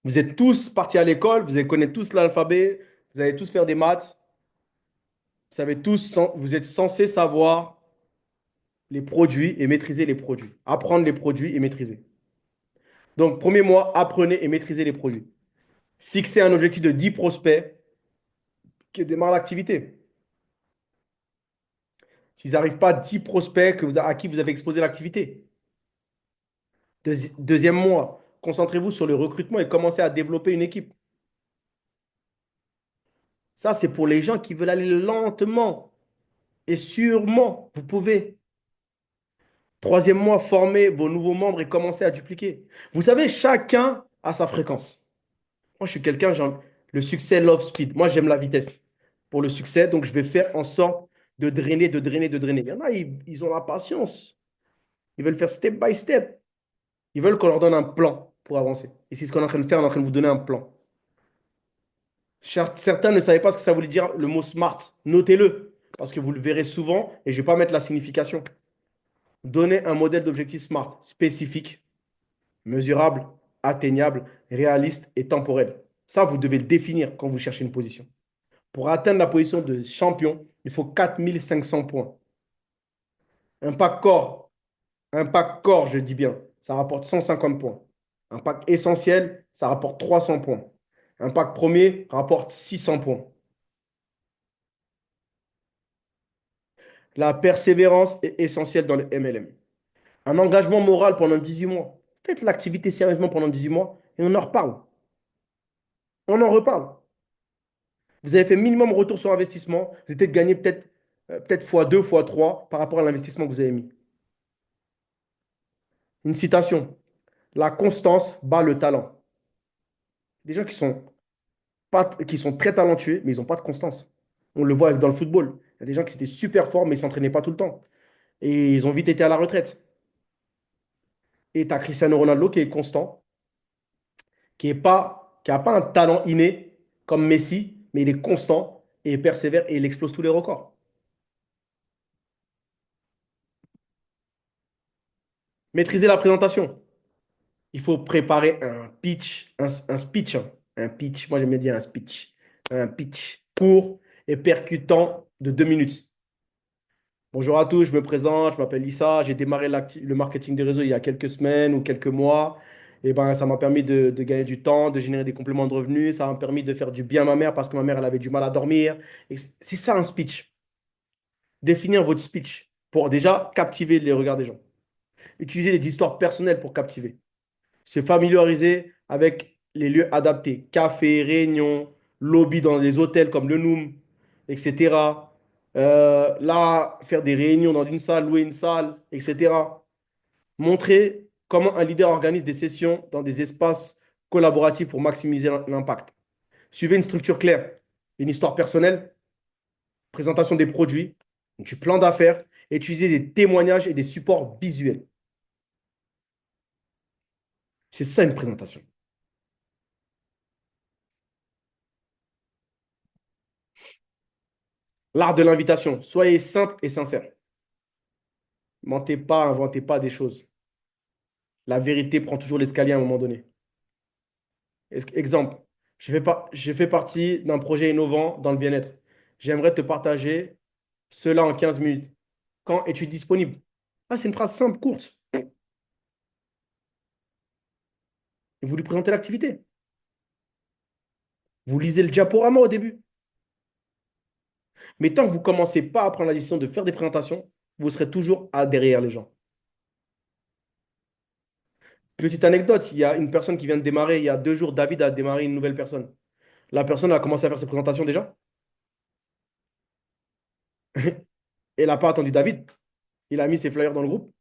A: vous êtes tous partis à l'école, vous connaissez tous l'alphabet, Vous allez tous faire des maths. Vous êtes censés savoir les produits et maîtriser les produits. Apprendre les produits et maîtriser. Donc, premier mois, apprenez et maîtrisez les produits. Fixez un objectif de 10 prospects qui démarrent l'activité. S'ils n'arrivent pas, 10 prospects à qui vous avez exposé l'activité. Deuxième mois, concentrez-vous sur le recrutement et commencez à développer une équipe. Ça, c'est pour les gens qui veulent aller lentement et sûrement. Vous pouvez. Troisième mois, formez vos nouveaux membres et commencez à dupliquer. Vous savez, chacun a sa fréquence. Moi, je suis quelqu'un, le succès love speed. Moi, j'aime la vitesse pour le succès. Donc, je vais faire en sorte de drainer, de drainer, de drainer. Il y en a, ils ont la patience. Ils veulent faire step by step. Ils veulent qu'on leur donne un plan pour avancer. Et c'est ce qu'on est en train de faire. On est en train de vous donner un plan. Certains ne savaient pas ce que ça voulait dire le mot smart. Notez-le, parce que vous le verrez souvent et je ne vais pas mettre la signification. Donnez un modèle d'objectif smart, spécifique, mesurable, atteignable, réaliste et temporel. Ça, vous devez le définir quand vous cherchez une position. Pour atteindre la position de champion, il faut 4500 points. Un pack corps, un pack corps, je dis bien, ça rapporte 150 points. Un pack essentiel, ça rapporte 300 points. Un pack premier rapporte 600 points. La persévérance est essentielle dans le MLM. Un engagement moral pendant 18 mois. Faites l'activité sérieusement pendant 18 mois et on en reparle. On en reparle. Vous avez fait minimum retour sur investissement. Vous avez gagné peut-être fois 2, fois 3 par rapport à l'investissement que vous avez mis. Une citation. La constance bat le talent. Des gens qui sont très talentueux, mais ils n'ont pas de constance. On le voit dans le football. Il y a des gens qui étaient super forts, mais ils ne s'entraînaient pas tout le temps. Et ils ont vite été à la retraite. Et tu as Cristiano Ronaldo qui est constant, qui a pas un talent inné comme Messi, mais il est constant et il persévère et il explose tous les records. Maîtriser la présentation. Il faut préparer un pitch, un speech, hein. Un pitch. Moi, j'aime bien dire un speech. Un pitch court et percutant de 2 minutes. Bonjour à tous, je me présente, je m'appelle Issa, j'ai démarré le marketing des réseaux il y a quelques semaines ou quelques mois. Et ben, ça m'a permis de gagner du temps, de générer des compléments de revenus, ça m'a permis de faire du bien à ma mère parce que ma mère, elle avait du mal à dormir. Et c'est ça un speech. Définir votre speech pour déjà captiver les regards des gens. Utiliser des histoires personnelles pour captiver. Se familiariser avec les lieux adaptés, café, réunion, lobby dans les hôtels comme le Noom, etc. Là, faire des réunions dans une salle, louer une salle, etc. Montrer comment un leader organise des sessions dans des espaces collaboratifs pour maximiser l'impact. Suivez une structure claire, une histoire personnelle, présentation des produits, du plan d'affaires, et utiliser des témoignages et des supports visuels. C'est ça une présentation. L'art de l'invitation. Soyez simple et sincère. Mentez pas, inventez pas des choses. La vérité prend toujours l'escalier à un moment donné. Exemple, je fais partie d'un projet innovant dans le bien-être. J'aimerais te partager cela en 15 minutes. Quand es-tu disponible? Ah, c'est une phrase simple, courte. Et vous lui présentez l'activité. Vous lisez le diaporama au début. Mais tant que vous ne commencez pas à prendre la décision de faire des présentations, vous serez toujours derrière les gens. Petite anecdote, il y a une personne qui vient de démarrer, il y a 2 jours, David a démarré une nouvelle personne. La personne a commencé à faire ses présentations déjà. Elle n'a pas attendu David. Il a mis ses flyers dans le groupe.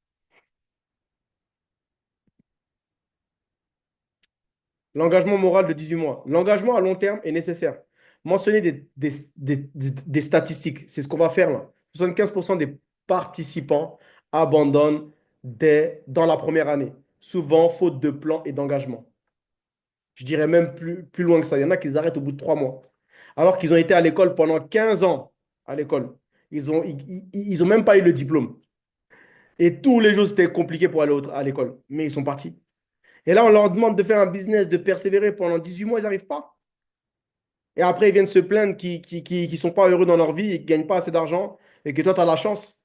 A: L'engagement moral de 18 mois. L'engagement à long terme est nécessaire. Mentionnez des statistiques. C'est ce qu'on va faire là. 75% des participants abandonnent dans la première année, souvent faute de plan et d'engagement. Je dirais même plus loin que ça. Il y en a qui arrêtent au bout de 3 mois. Alors qu'ils ont été à l'école pendant 15 ans à l'école. Ils ont même pas eu le diplôme. Et tous les jours, c'était compliqué pour aller à l'école. Mais ils sont partis. Et là, on leur demande de faire un business, de persévérer pendant 18 mois, ils n'arrivent pas. Et après, ils viennent se plaindre qu'ils sont pas heureux dans leur vie et qu'ils gagnent pas assez d'argent et que toi, tu as la chance.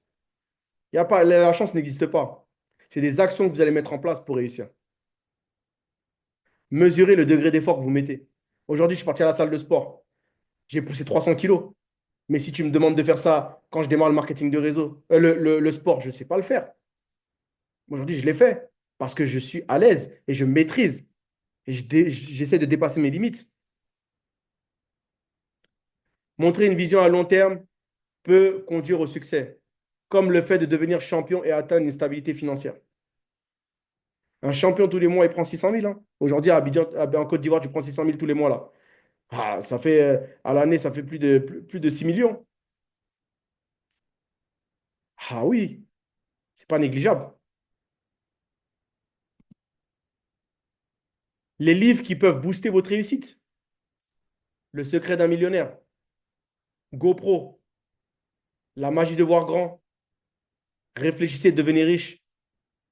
A: Y a pas, la chance n'existe pas. C'est des actions que vous allez mettre en place pour réussir. Mesurez le degré d'effort que vous mettez. Aujourd'hui, je suis parti à la salle de sport. J'ai poussé 300 kilos. Mais si tu me demandes de faire ça quand je démarre le marketing de réseau, le sport, je ne sais pas le faire. Aujourd'hui, je l'ai fait parce que je suis à l'aise et je maîtrise. Et j'essaie de dépasser mes limites. Montrer une vision à long terme peut conduire au succès, comme le fait de devenir champion et atteindre une stabilité financière. Un champion tous les mois, il prend 600 000, hein. Aujourd'hui, à Abidjan, en Côte d'Ivoire, tu prends 600 000 tous les mois là. Ah, ça fait, à l'année, ça fait plus de 6 millions. Ah oui, c'est pas négligeable. Les livres qui peuvent booster votre réussite. Le secret d'un millionnaire. GoPro. La magie de voir grand. Réfléchissez, devenez riche.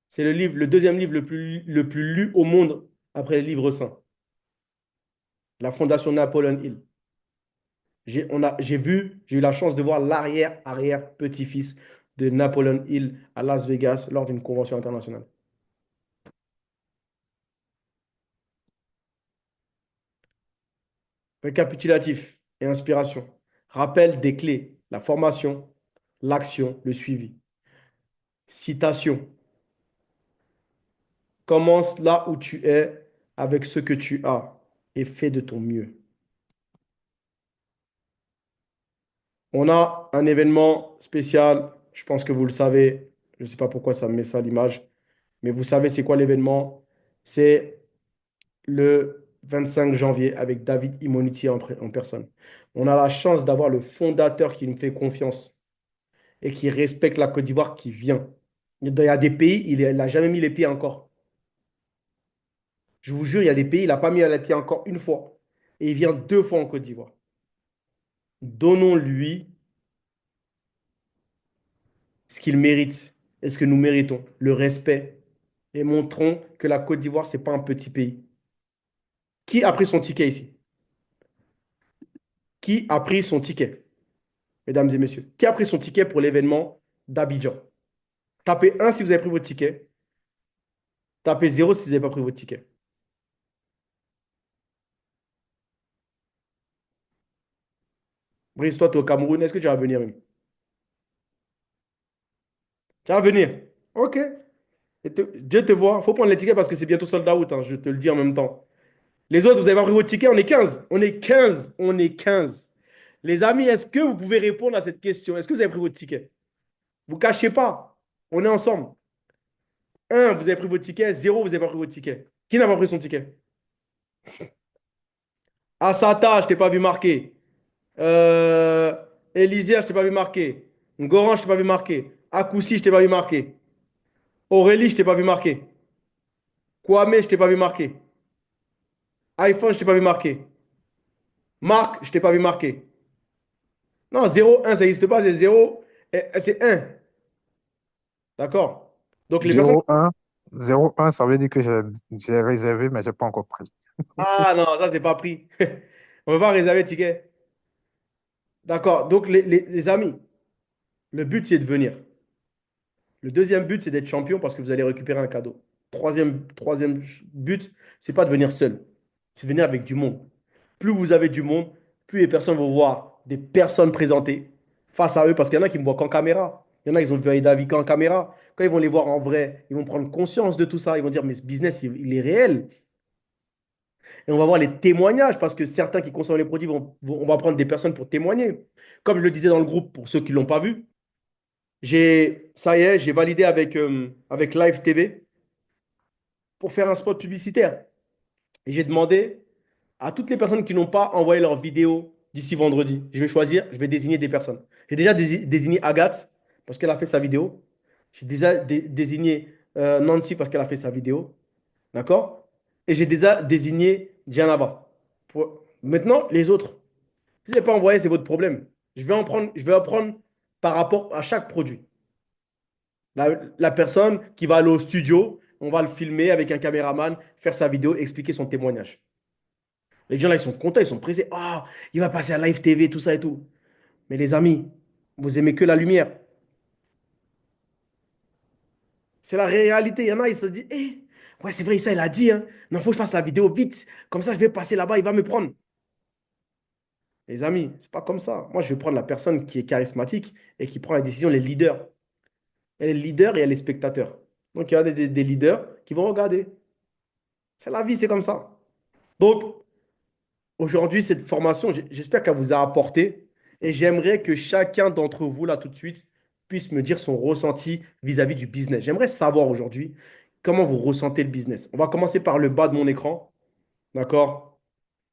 A: C'est le deuxième livre le plus lu au monde après les livres saints. La fondation Napoleon Hill. J'ai eu la chance de voir l'arrière-arrière-petit-fils de Napoleon Hill à Las Vegas lors d'une convention internationale. Récapitulatif et inspiration. Rappel des clés, la formation, l'action, le suivi. Citation. Commence là où tu es avec ce que tu as et fais de ton mieux. On a un événement spécial, je pense que vous le savez, je ne sais pas pourquoi ça me met ça à l'image, mais vous savez c'est quoi l'événement? C'est le 25 janvier avec David Immoniti en personne. On a la chance d'avoir le fondateur qui nous fait confiance et qui respecte la Côte d'Ivoire qui vient. Il y a des pays, il n'a jamais mis les pieds encore. Je vous jure, il y a des pays, il n'a pas mis les pieds encore une fois. Et il vient deux fois en Côte d'Ivoire. Donnons-lui ce qu'il mérite et ce que nous méritons, le respect, et montrons que la Côte d'Ivoire, ce n'est pas un petit pays. Qui a pris son ticket ici? Qui a pris son ticket, mesdames et messieurs? Qui a pris son ticket pour l'événement d'Abidjan? Tapez un si vous avez pris votre ticket. Tapez 0 si vous n'avez pas pris votre ticket. Brice, toi, tu es au Cameroun. Est-ce que tu vas venir même? Tu vas venir. OK. Dieu te voit. Il faut prendre les tickets parce que c'est bientôt sold out, hein, je te le dis en même temps. Les autres, vous n'avez pas pris votre ticket, on est 15. On est 15. On est 15. Les amis, est-ce que vous pouvez répondre à cette question? Est-ce que vous avez pris votre ticket? Vous ne cachez pas. On est ensemble. Un, vous avez pris votre ticket. Zéro, vous n'avez pas pris votre ticket. Qui n'a pas pris son ticket? Asata, je t'ai pas vu marquer. Euh, Elysia, je t'ai pas vu marquer. Ngoran, je t'ai pas vu marquer. Akousi, je t'ai pas vu marquer. Aurélie, je t'ai pas vu marquer. Kwame, je t'ai pas vu marquer. iPhone, je t'ai pas vu marquer. Marc, je t'ai pas vu marquer. Non, zéro, un, ça n'existe pas, c'est 0, c'est un. D'accord? Donc les personnes.
D: 01, 01, ça veut dire que j'ai réservé, mais je n'ai pas encore pris.
A: Ah non, ça, c'est pas pris. On ne va pas réserver le ticket. D'accord. Donc les amis, le but, c'est de venir. Le deuxième but, c'est d'être champion parce que vous allez récupérer un cadeau. Troisième but, c'est pas de venir seul. C'est de venir avec du monde. Plus vous avez du monde, plus les personnes vont voir des personnes présentées face à eux parce qu'il y en a qui me voient qu'en caméra. Il y en a, ils ont vu Aïda Vika en caméra. Quand ils vont les voir en vrai, ils vont prendre conscience de tout ça. Ils vont dire, mais ce business, il est réel. Et on va voir les témoignages parce que certains qui consomment les produits on va prendre des personnes pour témoigner. Comme je le disais dans le groupe, pour ceux qui ne l'ont pas vu, ça y est, j'ai validé avec Live TV pour faire un spot publicitaire. Et j'ai demandé à toutes les personnes qui n'ont pas envoyé leur vidéo d'ici vendredi. Je vais désigner des personnes. J'ai déjà désigné Agathe parce qu'elle a fait sa vidéo. J'ai déjà désigné Nancy parce qu'elle a fait sa vidéo. D'accord? Et j'ai déjà désigné Dianaba. Maintenant, les autres. Si vous n'avez pas envoyé, c'est votre problème. Je vais en prendre par rapport à chaque produit. La personne qui va aller au studio, on va le filmer avec un caméraman, faire sa vidéo, expliquer son témoignage. Les gens là, ils sont contents, ils sont pressés. Ah, il va passer à Live TV, tout ça et tout. Mais les amis, vous aimez que la lumière. C'est la réalité. Il y en a, ils se disent, ouais, c'est vrai, ça, il a dit, hein. Non, faut que je fasse la vidéo vite. Comme ça, je vais passer là-bas, il va me prendre. Les amis, c'est pas comme ça. Moi, je vais prendre la personne qui est charismatique et qui prend la décision, les leaders. Il y a les leaders et il y a les spectateurs. Donc, il y a des leaders qui vont regarder. C'est la vie, c'est comme ça. Donc, aujourd'hui, cette formation, j'espère qu'elle vous a apporté et j'aimerais que chacun d'entre vous, là, tout de suite, puisse me dire son ressenti vis-à-vis du business. J'aimerais savoir aujourd'hui comment vous ressentez le business. On va commencer par le bas de mon écran. D'accord?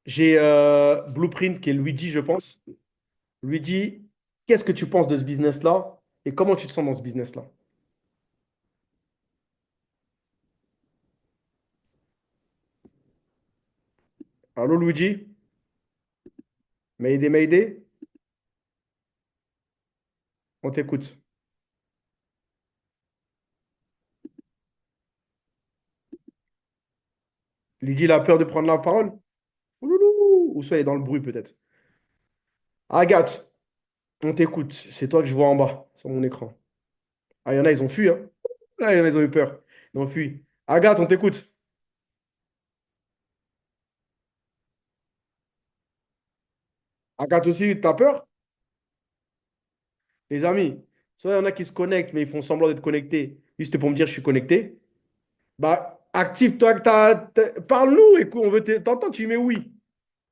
A: J'ai Blueprint qui est Luigi, je pense. Luigi, qu'est-ce que tu penses de ce business-là et comment tu te sens dans ce business-là? Allô, Luigi? Mayday, Mayday? On t'écoute. Luigi, il a peur de prendre la parole? Ouloulou. Ou soit il est dans le bruit, peut-être. Agathe, on t'écoute. C'est toi que je vois en bas, sur mon écran. Ah, il y en a, ils ont fui, hein. Là, il y en a, ils ont eu peur. Ils ont fui. Agathe, on t'écoute. Agathe aussi, t'as peur? Les amis, soit il y en a qui se connectent, mais ils font semblant d'être connectés, juste pour me dire je suis connecté. Bah, active-toi, parle-nous, écoute, on veut t'entendre, tu mets oui.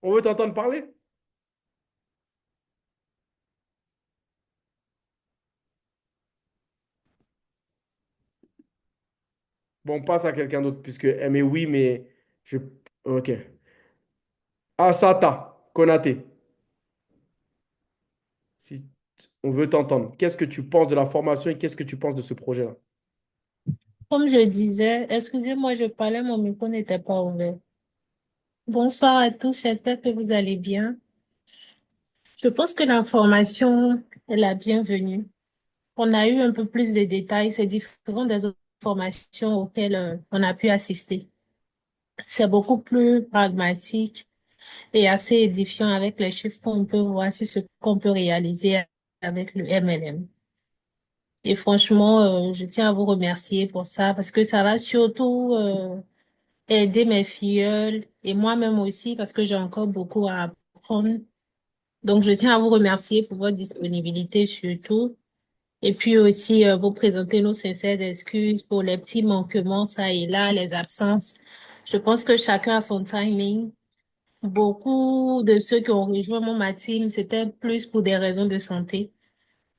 A: On veut t'entendre parler. Bon, on passe à quelqu'un d'autre, puisque elle met oui, mais je. Ok. Asata, Konaté, si on veut t'entendre, qu'est-ce que tu penses de la formation et qu'est-ce que tu penses de ce projet-là?
E: Comme je disais, excusez-moi, je parlais, mon micro n'était pas ouvert. Bonsoir à tous, j'espère que vous allez bien. Je pense que l'information est la bienvenue. On a eu un peu plus de détails, c'est différent des autres formations auxquelles on a pu assister. C'est beaucoup plus pragmatique et assez édifiant avec les chiffres qu'on peut voir sur ce qu'on peut réaliser avec le MLM. Et franchement, je tiens à vous remercier pour ça parce que ça va surtout aider mes filleuls et moi-même aussi parce que j'ai encore beaucoup à apprendre. Donc, je tiens à vous remercier pour votre disponibilité surtout. Et puis aussi, vous présenter nos sincères excuses pour les petits manquements, ça et là, les absences. Je pense que chacun a son timing. Beaucoup de ceux qui ont rejoint ma team, c'était plus pour des raisons de santé.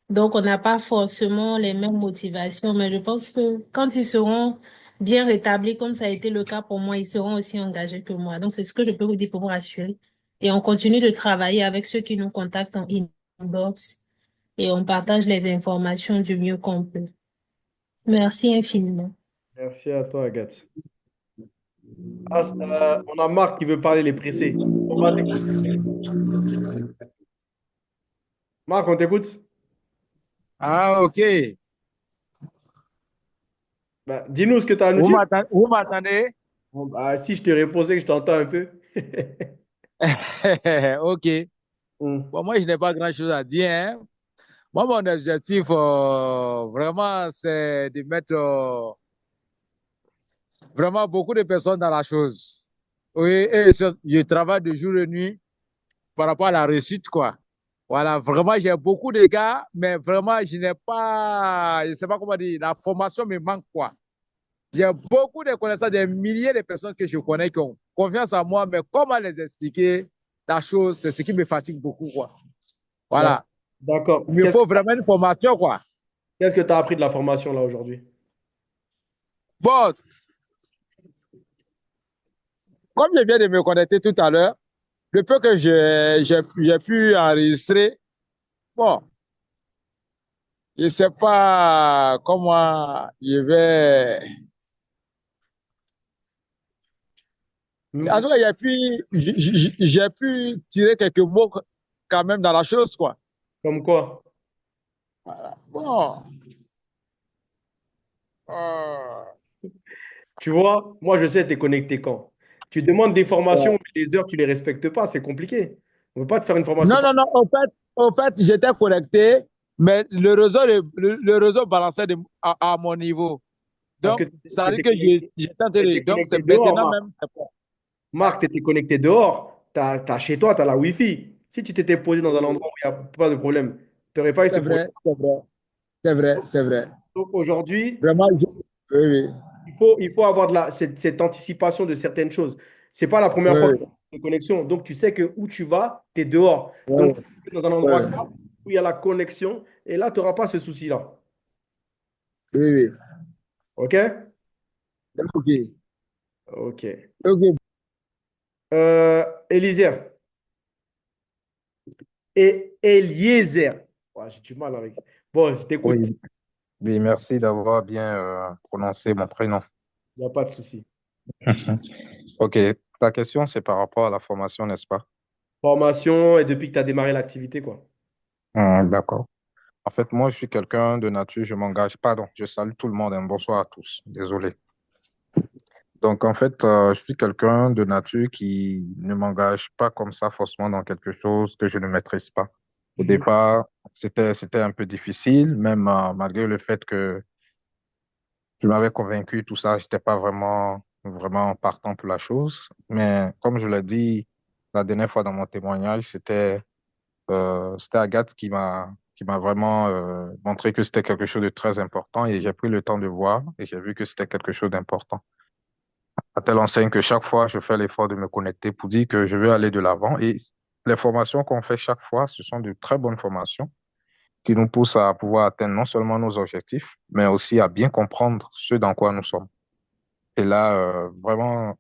E: Donc, on n'a pas forcément les mêmes motivations, mais je pense que quand ils seront bien rétablis, comme ça a été le cas pour moi, ils seront aussi engagés que moi. Donc, c'est ce que je peux vous dire pour vous rassurer. Et on continue de travailler avec ceux qui nous contactent en inbox et on partage les informations du mieux qu'on peut. Merci infiniment.
A: Merci à toi, Agathe. On a Marc qui veut parler, les pressés. On va t'écouter. Marc, on t'écoute?
F: Ah, ok.
A: Bah, dis-nous ce que tu as à nous dire.
F: Vous m'attendez?
A: Bon, bah, si je te réponds que je t'entends un peu.
F: Ok.
A: Hmm.
F: Bon, moi, je n'ai pas grand-chose à dire, hein. Moi, mon objectif, vraiment, c'est de mettre vraiment beaucoup de personnes dans la chose. Oui, et je travaille de jour et de nuit par rapport à la réussite, quoi. Voilà, vraiment, j'ai beaucoup de gars, mais vraiment, je n'ai pas, je ne sais pas comment dire, la formation me manque, quoi. J'ai beaucoup de connaissances, des milliers de personnes que je connais qui ont confiance en moi, mais comment les expliquer la chose, c'est ce qui me fatigue beaucoup, quoi.
A: Bah,
F: Voilà.
A: d'accord.
F: Il me faut vraiment une formation, quoi.
A: Qu'est-ce que tu as appris de la formation là aujourd'hui?
F: Bon, comme je viens de me connecter tout à l'heure, le peu que j'ai pu enregistrer, bon, je ne sais pas comment je vais. En
A: Hmm.
F: tout cas, j'ai pu tirer quelques mots quand même dans la chose, quoi.
A: Comme quoi?
F: Bon. euh,
A: Tu vois, moi je sais, tu es connecté quand? Tu demandes des formations, mais les heures, tu les respectes pas. C'est compliqué. On ne peut pas te faire une formation.
F: Non, non, non. Au fait, j'étais connecté, mais le réseau balançait à mon niveau.
A: Parce que
F: Donc, ça veut dire que j'étais en train de.
A: t'étais
F: Donc,
A: connecté
F: c'est
A: dehors,
F: maintenant
A: Marc.
F: même. C'est pas-
A: Marc, tu étais connecté dehors. Chez toi, tu as la Wi-Fi. Si tu t'étais posé dans un endroit où il n'y a pas de problème, tu n'aurais pas eu ce
F: C'est
A: problème.
F: vrai, c'est vrai, c'est vrai, c'est vrai.
A: Donc aujourd'hui,
F: Vraiment, oui, oui,
A: il faut avoir cette anticipation de certaines choses. C'est pas la première fois que tu
F: oui,
A: as une connexion. Donc tu sais que où tu vas, tu es dehors.
F: oui,
A: Donc tu es dans un
F: oui,
A: endroit calme où il y a la connexion. Et là, tu n'auras pas ce souci-là.
F: oui, oui.
A: OK?
F: Ok,
A: OK.
F: ok.
A: Élisère. Et Eliezer. Ouais, j'ai du mal avec. Bon, je t'écoute.
D: Oui, oui, merci d'avoir bien prononcé mon prénom.
A: Il n'y a pas de souci.
D: Ok, ta question, c'est par rapport à la formation, n'est-ce pas?
A: Formation et depuis que tu as démarré l'activité, quoi.
D: D'accord. En fait, moi, je suis quelqu'un de nature, je m'engage. Pardon, je salue tout le monde, hein. Bonsoir à tous. Désolé. Donc, en fait, je suis quelqu'un de nature qui ne m'engage pas comme ça forcément dans quelque chose que je ne maîtrise pas. Au
A: Mhm.
D: départ, c'était un peu difficile, même malgré le fait que tu m'avais convaincu, tout ça, j'étais pas vraiment partant pour la chose. Mais comme je l'ai dit la dernière fois dans mon témoignage, c'était Agathe qui m'a vraiment montré que c'était quelque chose de très important et j'ai pris le temps de voir et j'ai vu que c'était quelque chose d'important. À telle enseigne que chaque fois, je fais l'effort de me connecter pour dire que je veux aller de l'avant. Et les formations qu'on fait chaque fois, ce sont de très bonnes formations qui nous poussent à pouvoir atteindre non seulement nos objectifs, mais aussi à bien comprendre ce dans quoi nous sommes. Et là, vraiment,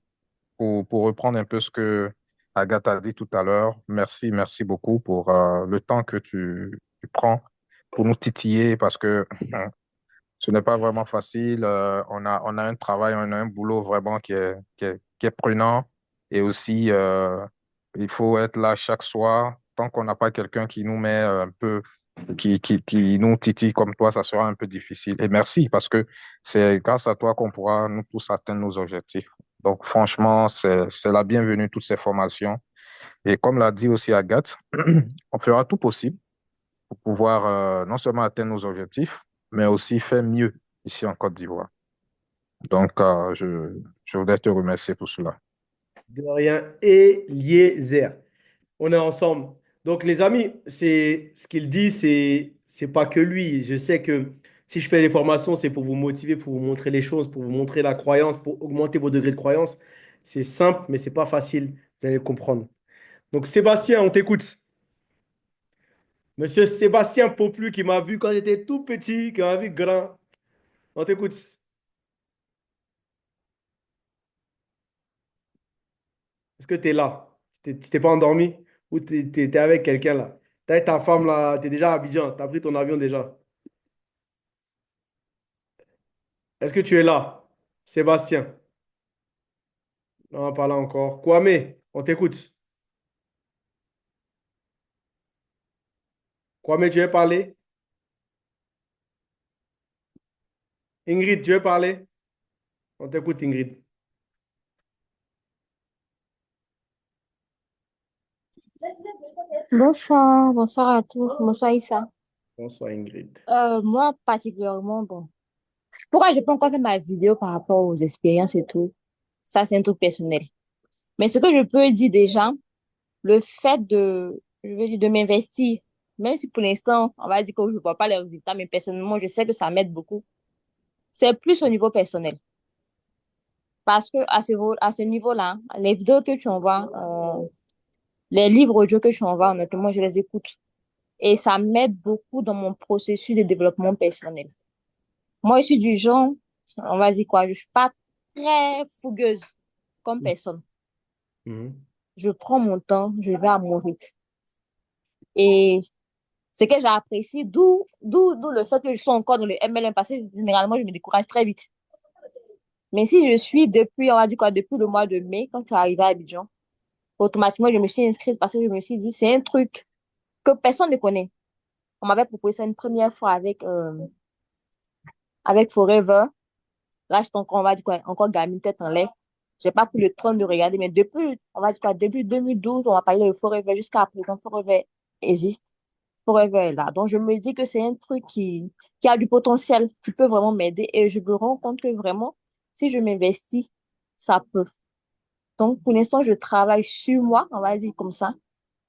D: pour reprendre un peu ce que Agathe a dit tout à l'heure, merci beaucoup pour le temps que tu prends pour nous titiller parce que ce n'est pas vraiment facile. On a un travail, on a un boulot vraiment qui est prenant et aussi il faut être là chaque soir. Tant qu'on n'a pas quelqu'un qui nous met un peu, qui nous titille comme toi, ça sera un peu difficile. Et merci parce que c'est grâce à toi qu'on pourra nous tous atteindre nos objectifs. Donc franchement, c'est la bienvenue, toutes ces formations. Et comme l'a dit aussi Agathe, on fera tout possible pour pouvoir non seulement atteindre nos objectifs, mais aussi faire mieux ici en Côte d'Ivoire. Donc, je voudrais te remercier pour cela.
A: De rien. Eliezer. On est ensemble. Donc, les amis, c'est ce qu'il dit, c'est pas que lui. Je sais que si je fais des formations, c'est pour vous motiver, pour vous montrer les choses, pour vous montrer la croyance, pour augmenter vos degrés de croyance. C'est simple, mais c'est pas facile. Vous allez le comprendre. Donc, Sébastien, on t'écoute. Monsieur Sébastien Poplu qui m'a vu quand j'étais tout petit, qui m'a vu grand. On t'écoute. Est-ce que tu es là? Tu t'es pas endormi? Ou tu es avec quelqu'un là? T'es avec ta femme là, tu es déjà à Abidjan, tu as pris ton avion déjà. Est-ce que tu es là? Sébastien? Non, pas là encore. Kwame, on t'écoute. Kwame, tu veux parler? Ingrid, tu veux parler? On t'écoute, Ingrid.
G: Bonsoir, bonsoir à tous. Bonsoir Issa.
A: Bonsoir, Ingrid.
G: Moi, particulièrement, bon. Pourquoi je peux encore faire ma vidéo par rapport aux expériences et tout? Ça, c'est un truc personnel. Mais ce que je peux dire déjà, le fait je veux dire, de m'investir, même si pour l'instant, on va dire que je ne vois pas les résultats, mais personnellement, je sais que ça m'aide beaucoup. C'est plus au niveau personnel. Parce que à ce niveau-là, les vidéos que tu envoies, les livres audio que tu envoies, honnêtement, je les écoute. Et ça m'aide beaucoup dans mon processus de développement personnel. Moi, je suis du genre, on va dire quoi, je suis pas très fougueuse comme personne.
A: Mhm.
G: Je prends mon temps, je vais à mon rythme. Et ce que j'apprécie, d'où le fait que je sois encore dans le MLM, parce que généralement, je me décourage très vite. Mais si je suis depuis, on va dire quoi, depuis le mois de mai, quand tu es arrivé à Abidjan, automatiquement, je me suis inscrite parce que je me suis dit, c'est un truc que personne ne connaît. On m'avait proposé ça une première fois avec Forever. Là, j'étais encore, on va dire quoi, encore gamine, tête en l'air. j'ai pas pris le temps de regarder, mais depuis, on va dire qu'à début 2012, on va parler de Forever jusqu'à présent, Forever existe, Forever est là. Donc, je me dis que c'est un truc qui a du potentiel, qui peut vraiment m'aider et je me rends compte que vraiment, si je m'investis, ça peut. Donc, pour l'instant, je travaille sur moi, on va dire comme ça.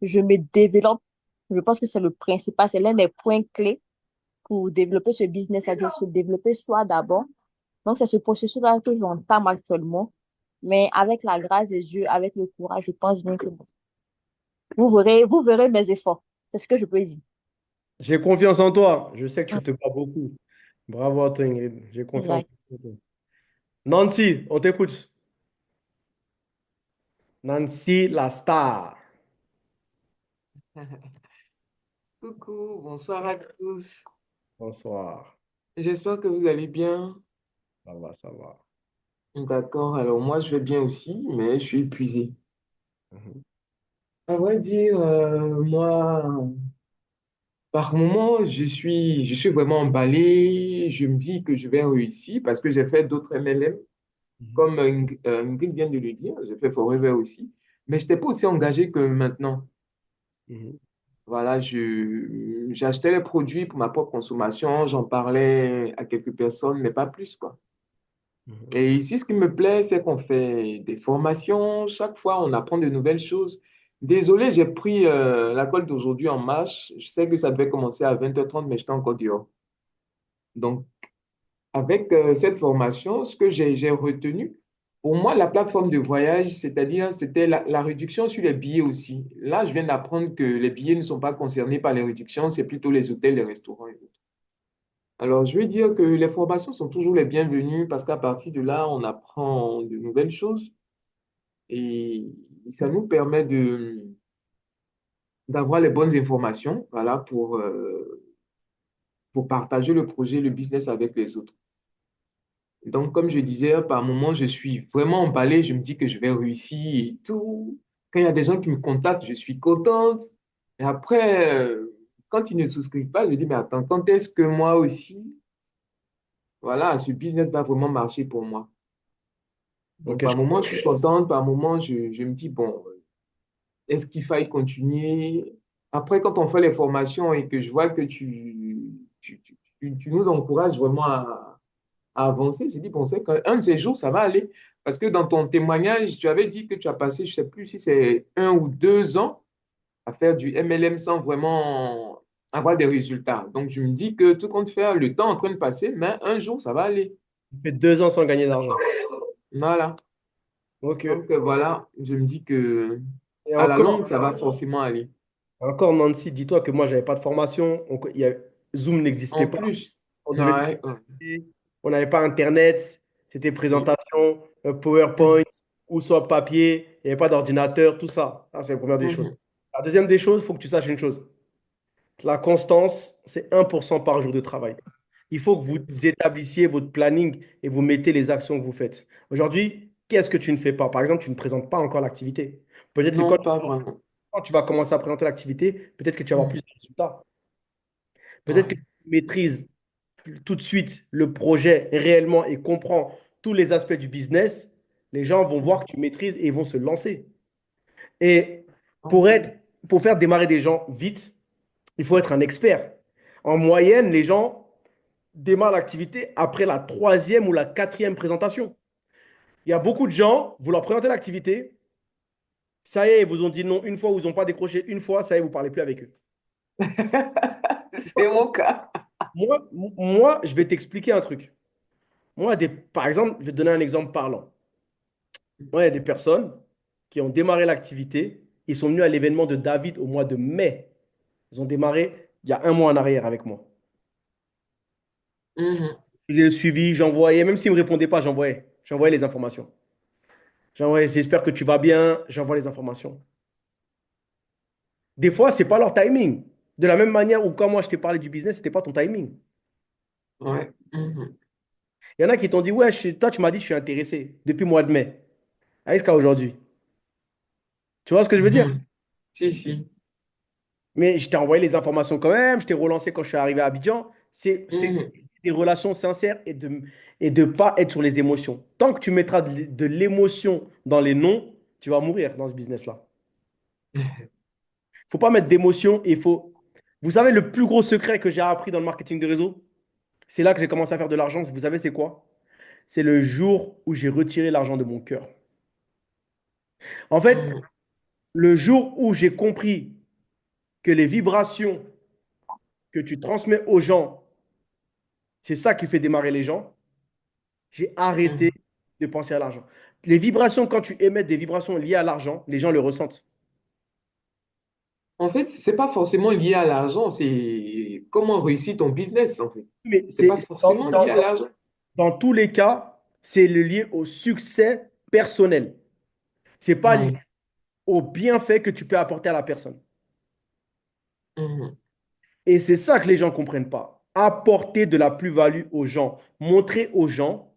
G: Je me développe. Je pense que c'est le principal, c'est l'un des points clés pour développer ce business, c'est-à-dire se développer soi d'abord. Donc, c'est ce processus-là que j'entame actuellement. Mais avec la grâce de Dieu, avec le courage, je pense bien que vous verrez mes efforts. C'est ce que je peux dire.
A: J'ai confiance en toi. Je sais que tu te bats beaucoup. Bravo à toi, Ingrid. J'ai confiance
G: Exact.
A: en toi. Nancy, on t'écoute. Nancy, la star.
H: Coucou, bonsoir à tous.
A: Bonsoir.
H: J'espère que vous allez bien.
A: Ça va, ça va.
H: D'accord, alors moi je vais bien aussi, mais je suis épuisé.
A: Mhm.
H: À vrai dire, moi, par moment, je suis vraiment emballé. Je me dis que je vais réussir parce que j'ai fait d'autres MLM,
A: Mhm.
H: comme Ingrid vient de le dire. J'ai fait Forever aussi. Mais je n'étais pas aussi engagé que maintenant.
A: Mhm.
H: Voilà, j'achetais les produits pour ma propre consommation, j'en parlais à quelques personnes, mais pas plus, quoi.
A: Mhm.
H: Et ici, ce qui me plaît, c'est qu'on fait des formations. Chaque fois, on apprend de nouvelles choses. Désolé, j'ai pris la colle d'aujourd'hui en marche. Je sais que ça devait commencer à 20h30, mais j'étais encore dehors. Donc, avec cette formation, ce que j'ai retenu, pour moi, la plateforme de voyage, c'est-à-dire, c'était la réduction sur les billets aussi. Là, je viens d'apprendre que les billets ne sont pas concernés par les réductions, c'est plutôt les hôtels, les restaurants et autres. Alors, je veux dire que les formations sont toujours les bienvenues parce qu'à partir de là, on apprend de nouvelles choses et ça nous permet d'avoir les bonnes informations, voilà, pour partager le projet, le business avec les autres. Donc, comme je disais, par moment, je suis vraiment emballé, je me dis que je vais réussir et tout. Quand il y a des gens qui me contactent, je suis contente. Et après, quand ils ne souscrivent pas, je dis, mais attends, quand est-ce que moi aussi, voilà, ce business va vraiment marcher pour moi? Donc,
A: Ok, je
H: par moment,
A: comprends.
H: je suis contente, par moment, je me dis, bon, est-ce qu'il faille continuer? Après, quand on fait les formations et que je vois que tu nous encourages vraiment à avancer, j'ai dit, bon, c'est qu'un de ces jours, ça va aller. Parce que dans ton témoignage, tu avais dit que tu as passé, je ne sais plus si c'est 1 ou 2 ans à faire du MLM sans vraiment avoir des résultats. Donc, je me dis que tout compte faire, le temps est en train de passer, mais un jour, ça va aller.
A: Tu fais 2 ans sans gagner d'argent.
H: Voilà.
A: Ok.
H: Donc, voilà, je me dis que
A: Et
H: à la longue,
A: encore,
H: ça va forcément aller.
A: encore Nancy, dis-toi que moi, j'avais pas de formation. Zoom n'existait
H: En
A: pas.
H: plus,
A: On devait se
H: ouais, ouais.
A: connecter. On n'avait pas Internet. C'était
H: Oui.
A: présentation, PowerPoint ou soit papier. Il n'y avait pas d'ordinateur, tout ça. Ça, c'est la première des choses.
H: Mhm.
A: La deuxième des choses, il faut que tu saches une chose. La constance, c'est 1% par jour de travail. Il faut que vous établissiez votre planning et vous mettez les actions que vous faites. Aujourd'hui, qu'est-ce que tu ne fais pas? Par exemple, tu ne présentes pas encore l'activité. Peut-être que
H: Non, pas vraiment.
A: quand tu vas commencer à présenter l'activité, peut-être que tu vas avoir plus
H: Mhm.
A: de résultats. Peut-être que
H: Ouais.
A: si tu maîtrises tout de suite le projet réellement et comprends tous les aspects du business, les gens vont voir
H: Mhm.
A: que tu maîtrises et ils vont se lancer. Et pour
H: Ok.
A: être, pour faire démarrer des gens vite, il faut être un expert. En moyenne, les gens démarrent l'activité après la troisième ou la quatrième présentation. Il y a beaucoup de gens, vous leur présentez l'activité, ça y est, ils vous ont dit non une fois, ou ils n'ont pas décroché une fois, ça y est, vous ne parlez plus avec eux.
H: C'est mon cas.
A: Moi, je vais t'expliquer un truc. Moi, par exemple, je vais te donner un exemple parlant. Moi, il y a des personnes qui ont démarré l'activité, ils sont venus à l'événement de David au mois de mai. Ils ont démarré il y a un mois en arrière avec moi.
H: Mhm.
A: Ils ont suivi, j'envoyais, même s'ils ne me répondaient pas, j'envoyais les informations. J'envoyais, j'espère que tu vas bien, j'envoie les informations. Des fois, ce n'est pas leur timing. De la même manière où quand moi je t'ai parlé du business, ce n'était pas ton timing.
H: Ouais. Mhm.
A: Il y en a qui t'ont dit, ouais, toi tu m'as dit je suis intéressé depuis le mois de mai. Jusqu'à aujourd'hui. Tu vois ce que je veux dire?
H: Mhm. Si, si.
A: Mais je t'ai envoyé les informations quand même, je t'ai relancé quand je suis arrivé à Abidjan. C'est
H: Mhm.
A: des relations sincères et de pas être sur les émotions. Tant que tu mettras de l'émotion dans les noms, tu vas mourir dans ce business-là. Faut pas mettre d'émotion et il faut. Vous savez, le plus gros secret que j'ai appris dans le marketing de réseau, c'est là que j'ai commencé à faire de l'argent. Vous savez, c'est quoi? C'est le jour où j'ai retiré l'argent de mon cœur. En fait,
H: Mhm.
A: le jour où j'ai compris que les vibrations que tu transmets aux gens, c'est ça qui fait démarrer les gens, j'ai arrêté
H: Mhm.
A: de penser à l'argent. Les vibrations, quand tu émets des vibrations liées à l'argent, les gens le ressentent.
H: En fait, c'est pas forcément lié à l'argent, c'est comment réussit ton business, en fait.
A: Mais
H: C'est pas
A: c'est
H: forcément lié à l'argent.
A: dans tous les cas, c'est le lié au succès personnel. C'est pas lié
H: Oui.
A: au bienfait que tu peux apporter à la personne.
H: Mhm.
A: Et c'est ça que les gens ne comprennent pas. Apporter de la plus-value aux gens. Montrer aux gens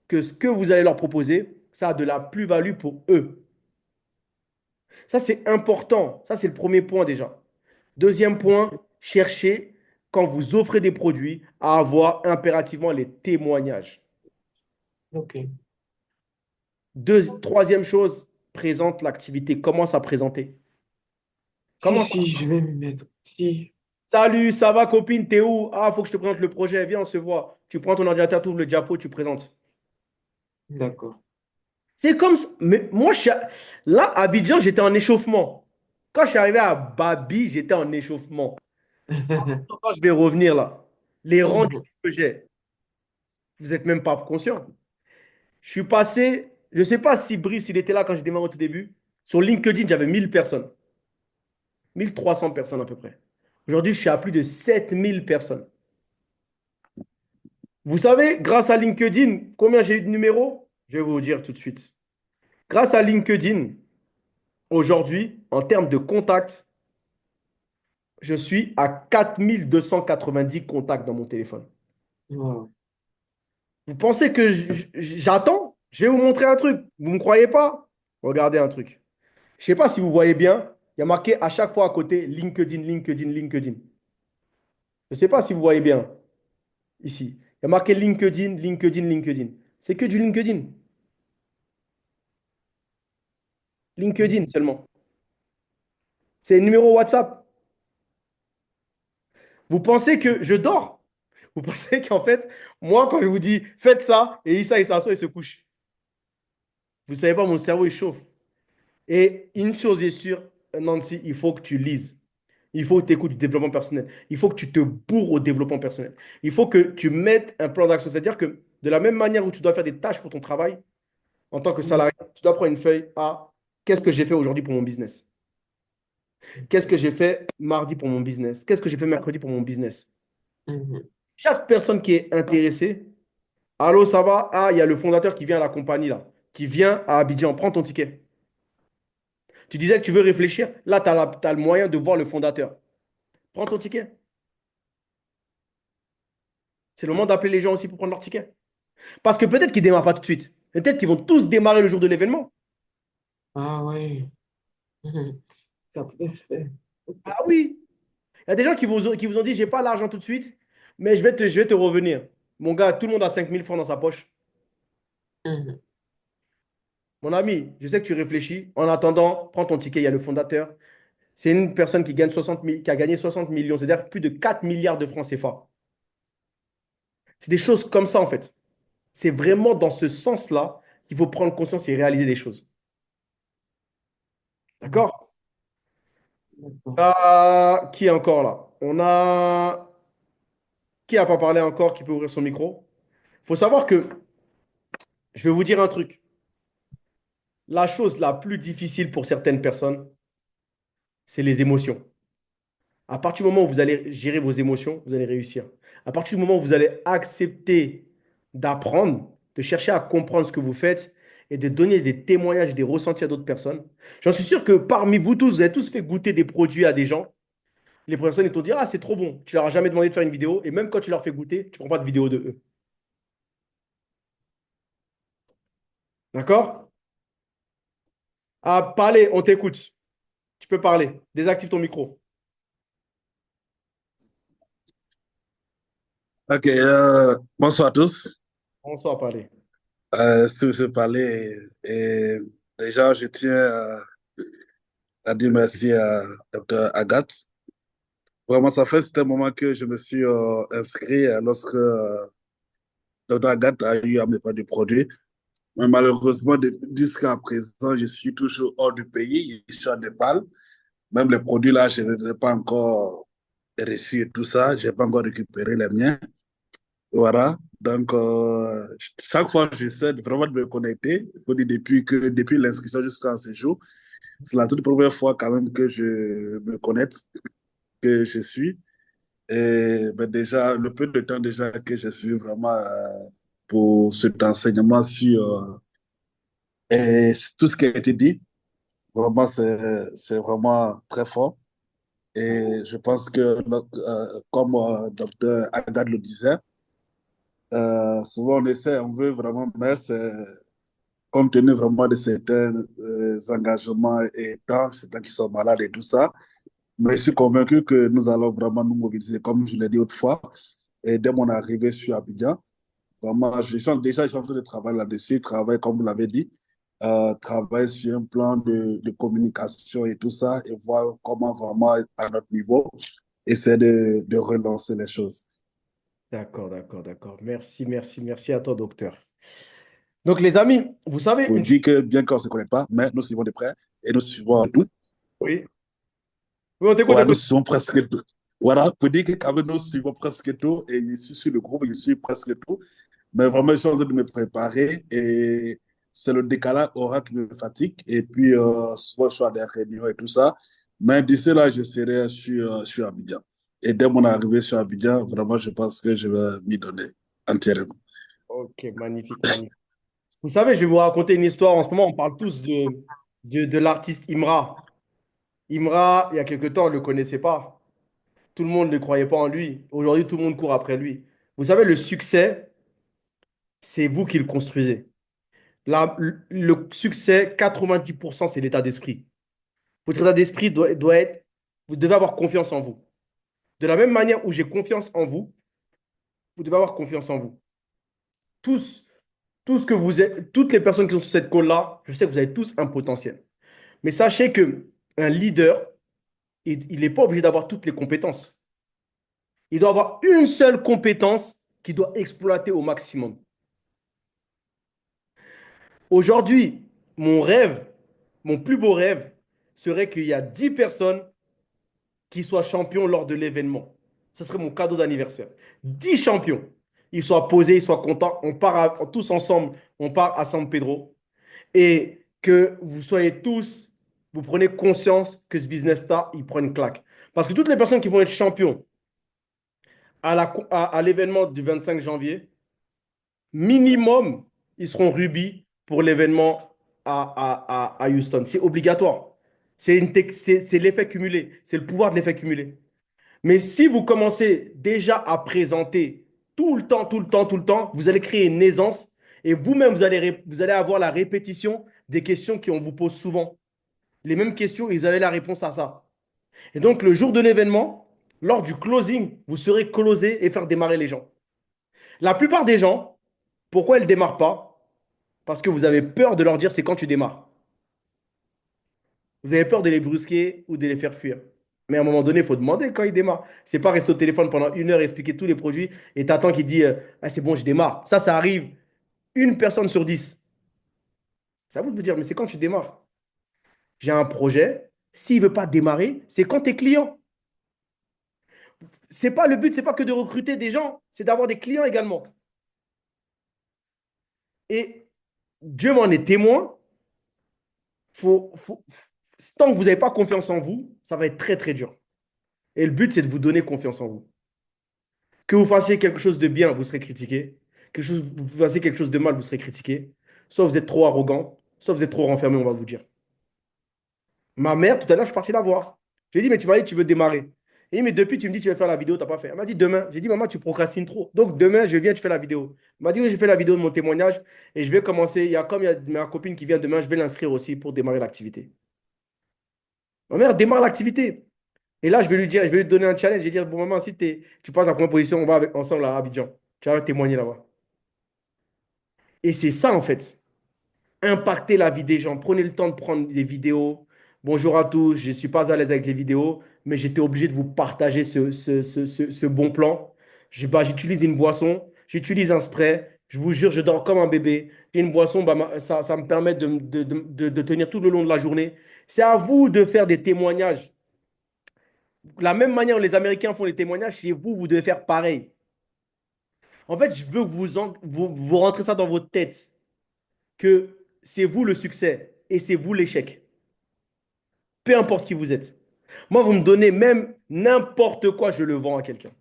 A: que ce que vous allez leur proposer, ça a de la plus-value pour eux. Ça, c'est important. Ça, c'est le premier point déjà. Deuxième point, cherchez, quand vous offrez des produits, à avoir impérativement les témoignages.
H: Ok.
A: Troisième chose, présente l'activité. Commence à présenter.
H: Si,
A: Commence.
H: si, je vais me mettre. Si,
A: Salut, ça va, copine, t'es où? Ah, faut que je te présente le projet. Viens, on se voit. Tu prends ton ordinateur, tu ouvres le diapo, tu présentes.
H: d'accord.
A: C'est comme ça. Mais moi, là, à Abidjan, j'étais en échauffement. Quand je suis arrivé à Babi, j'étais en échauffement. Quand je vais revenir là, les rendez-vous
H: Mhm.
A: que j'ai, vous n'êtes même pas conscient. Je suis passé, je ne sais pas si Brice, il était là quand j'ai démarré au tout début. Sur LinkedIn, j'avais 1000 personnes, 1300 personnes à peu près. Aujourd'hui, je suis à plus de 7000 personnes. Vous savez, grâce à LinkedIn, combien j'ai eu de numéros? Je vais vous dire tout de suite. Grâce à LinkedIn, aujourd'hui, en termes de contacts, je suis à 4290 contacts dans mon téléphone.
H: Wow.
A: Vous pensez que j'attends? Je vais vous montrer un truc. Vous ne me croyez pas? Regardez un truc. Je ne sais pas si vous voyez bien, il y a marqué à chaque fois à côté LinkedIn, LinkedIn, LinkedIn. Je ne sais pas si vous voyez bien ici. Il y a marqué LinkedIn, LinkedIn, LinkedIn. C'est que du LinkedIn. LinkedIn seulement. C'est un numéro WhatsApp. Vous pensez que je dors? Vous pensez qu'en fait, moi, quand je vous dis faites ça, et Issa, il s'assoit et se couche. Vous ne savez pas, mon cerveau, il chauffe. Et une chose est sûre, Nancy, il faut que tu lises. Il faut que tu écoutes du développement personnel. Il faut que tu te bourres au développement personnel. Il faut que tu mettes un plan d'action. C'est-à-dire que de la même manière où tu dois faire des tâches pour ton travail, en tant que
H: Mhm.
A: salarié, tu dois prendre une feuille à qu'est-ce que j'ai fait aujourd'hui pour mon business? Qu'est-ce que j'ai fait mardi pour mon business? Qu'est-ce que j'ai fait mercredi pour mon business?
H: Mhm.
A: Chaque personne qui est intéressée, allô, ça va? Ah, il y a le fondateur qui vient à la compagnie là, qui vient à Abidjan. Prends ton ticket. Tu disais que tu veux réfléchir. Là, tu as, le moyen de voir le fondateur. Prends ton ticket. C'est le moment d'appeler les gens aussi pour prendre leur ticket. Parce que peut-être qu'ils ne démarrent pas tout de suite. Peut-être qu'ils vont tous démarrer le jour de l'événement.
H: Ah ouais. Mhm. Ça pourrait se faire. Ok.
A: Ah oui, il y a des gens qui vous ont dit, j'ai pas l'argent tout de suite, mais je vais te revenir. Mon gars, tout le monde a 5000 francs dans sa poche.
H: Mhm.
A: Mon ami, je sais que tu réfléchis. En attendant, prends ton ticket, il y a le fondateur. C'est une personne qui gagne 60 000 qui a gagné 60 millions, c'est-à-dire plus de 4 milliards de francs CFA. C'est des choses comme ça, en fait. C'est vraiment dans ce sens-là qu'il faut prendre conscience et réaliser des choses.
H: Mhm.
A: D'accord?
H: D'accord.
A: Qui est encore là? On a... Qui n'a pas parlé encore, qui peut ouvrir son micro? Il faut savoir que, je vais vous dire un truc. La chose la plus difficile pour certaines personnes, c'est les émotions. À partir du moment où vous allez gérer vos émotions, vous allez réussir. À partir du moment où vous allez accepter d'apprendre, de chercher à comprendre ce que vous faites et de donner des témoignages, des ressentis à d'autres personnes, j'en suis sûr que parmi vous tous, vous avez tous fait goûter des produits à des gens. Les personnes, ils t'ont dit, ah, c'est trop bon. Tu leur as jamais demandé de faire une vidéo. Et même quand tu leur fais goûter, tu ne prends pas de vidéo de eux. D'accord? Ah, parler, on t'écoute. Tu peux parler. Désactive ton micro.
I: Ok, bonsoir à tous.
A: Bonsoir, parler.
I: Si vous parler, et déjà, je tiens à dire merci à Dr. Agathe. Vraiment, ça fait un certain moment que je me suis inscrit lorsque Dr. Agathe a eu à me parler du produit. Mais malheureusement, jusqu'à présent, je suis toujours hors du pays, je suis en Népal. Même les produits là, je ne les ai pas encore reçus et tout ça. Je n'ai pas encore récupéré les miens. Voilà. Donc, chaque fois, j'essaie vraiment de me connecter. Je dis depuis l'inscription jusqu'à ce jour, c'est la toute première fois quand même que je me connecte, que je suis. Et ben déjà, le peu de temps déjà que je suis vraiment pour cet enseignement sur tout ce qui a été dit, vraiment, c'est vraiment très fort. Et je pense que, comme docteur Agadh le disait, souvent on essaie, on veut vraiment, mais c'est compte tenu vraiment de certains engagements et temps, certains qui sont malades et tout ça. Mais je suis convaincu que nous allons vraiment nous mobiliser, comme je l'ai dit autrefois. Et dès mon arrivée sur Abidjan, vraiment, je suis en train de travailler là-dessus, travailler, comme vous l'avez dit, travailler sur un plan de communication et tout ça, et voir comment vraiment, à notre niveau, essayer de relancer les choses.
A: D'accord, d'accord, d'accord. Merci, merci, merci à toi, docteur. Donc, les amis, vous savez
I: Pour
A: une chose.
I: dire que bien qu'on ne se connaît pas, mais nous suivons de près et nous suivons tout.
A: Oui, oui, on t'écoute,
I: Ouais, nous
A: écoute.
I: suivons presque tout. Voilà, pour dire que quand même, nous suivons presque tout et je suis sur le groupe, je suis presque tout. Mais vraiment, je suis en train de me préparer et c'est le décalage horaire qui me fatigue. Et puis, souvent, je suis à des réunions et tout ça. Mais d'ici là, je serai sur Abidjan. Et dès mon arrivée sur Abidjan, vraiment, je pense que je vais m'y donner entièrement.
A: Ok, magnifique, magnifique. Vous savez, je vais vous raconter une histoire. En ce moment, on parle tous de l'artiste Imra. Imra, il y a quelque temps, on ne le connaissait pas. Tout le monde ne croyait pas en lui. Aujourd'hui, tout le monde court après lui. Vous savez, le succès, c'est vous qui le construisez. Le succès, 90%, c'est l'état d'esprit. Votre état d'esprit doit être, vous devez avoir confiance en vous. De la même manière où j'ai confiance en vous, vous devez avoir confiance en vous. Tous, tous que vous êtes, toutes les personnes qui sont sur cette call-là, je sais que vous avez tous un potentiel. Mais sachez que un leader, il n'est pas obligé d'avoir toutes les compétences. Il doit avoir une seule compétence qu'il doit exploiter au maximum. Aujourd'hui, mon rêve, mon plus beau rêve, serait qu'il y a 10 personnes qui soient champions lors de l'événement. Ce serait mon cadeau d'anniversaire. 10 champions. Ils soient posés, ils soient contents. On part tous ensemble, on part à San Pedro. Et que vous soyez tous, vous prenez conscience que ce business-là, il prend une claque. Parce que toutes les personnes qui vont être champions à l'événement du 25 janvier, minimum, ils seront rubis pour l'événement à Houston. C'est obligatoire. C'est l'effet cumulé. C'est le pouvoir de l'effet cumulé. Mais si vous commencez déjà à présenter tout le temps, tout le temps, tout le temps, vous allez créer une aisance et vous-même, vous allez avoir la répétition des questions qu'on vous pose souvent. Les mêmes questions et vous avez la réponse à ça. Et donc, le jour de l'événement, lors du closing, vous serez closer et faire démarrer les gens. La plupart des gens, pourquoi ils ne démarrent pas? Parce que vous avez peur de leur dire c'est quand tu démarres. Vous avez peur de les brusquer ou de les faire fuir. Mais à un moment donné, il faut demander quand ils démarrent. C'est pas rester au téléphone pendant 1 heure et expliquer tous les produits et t'attends qu'il dit ah, c'est bon, je démarre. Ça arrive une personne sur 10. C'est à vous de vous dire, mais c'est quand tu démarres. J'ai un projet. S'il ne veut pas démarrer, c'est quand tes clients. C'est pas le but, c'est pas que de recruter des gens, c'est d'avoir des clients également. Et Dieu m'en est témoin. Faut, faut- Tant que vous n'avez pas confiance en vous, ça va être très très dur. Et le but, c'est de vous donner confiance en vous. Que vous fassiez quelque chose de bien, vous serez critiqué. Vous fassiez quelque chose de mal, vous serez critiqué. Soit vous êtes trop arrogant, soit vous êtes trop renfermé, on va vous dire. Ma mère, tout à l'heure, je suis parti la voir. J'ai dit, mais tu m'as dit que tu veux démarrer. Elle dit, mais depuis, tu me dis que tu veux faire la vidéo, tu n'as pas fait. Elle m'a dit demain. J'ai dit, maman, tu procrastines trop. Donc demain, je viens, tu fais la vidéo. Elle m'a dit, oui, je fais la vidéo de mon témoignage et je vais commencer. Comme il y a ma copine qui vient demain, je vais l'inscrire aussi pour démarrer l'activité. Ma mère démarre l'activité. Et là, je vais lui dire, je vais lui donner un challenge. Je vais dire, bon, maman, si tu passes en première position, on va ensemble à Abidjan. Tu vas témoigner là-bas. Et c'est ça, en fait. Impacter la vie des gens. Prenez le temps de prendre des vidéos. Bonjour à tous, je ne suis pas à l'aise avec les vidéos, mais j'étais obligé de vous partager ce bon plan. J'utilise une boisson, j'utilise un spray. Je vous jure, je dors comme un bébé. J'ai une boisson, bah, ça me permet de tenir tout le long de la journée. C'est à vous de faire des témoignages. La même manière dont les Américains font les témoignages, chez vous, vous devez faire pareil. En fait, je veux que vous rentrez ça dans votre tête, que c'est vous le succès et c'est vous l'échec. Peu importe qui vous êtes. Moi, vous me donnez même n'importe quoi, je le vends à quelqu'un.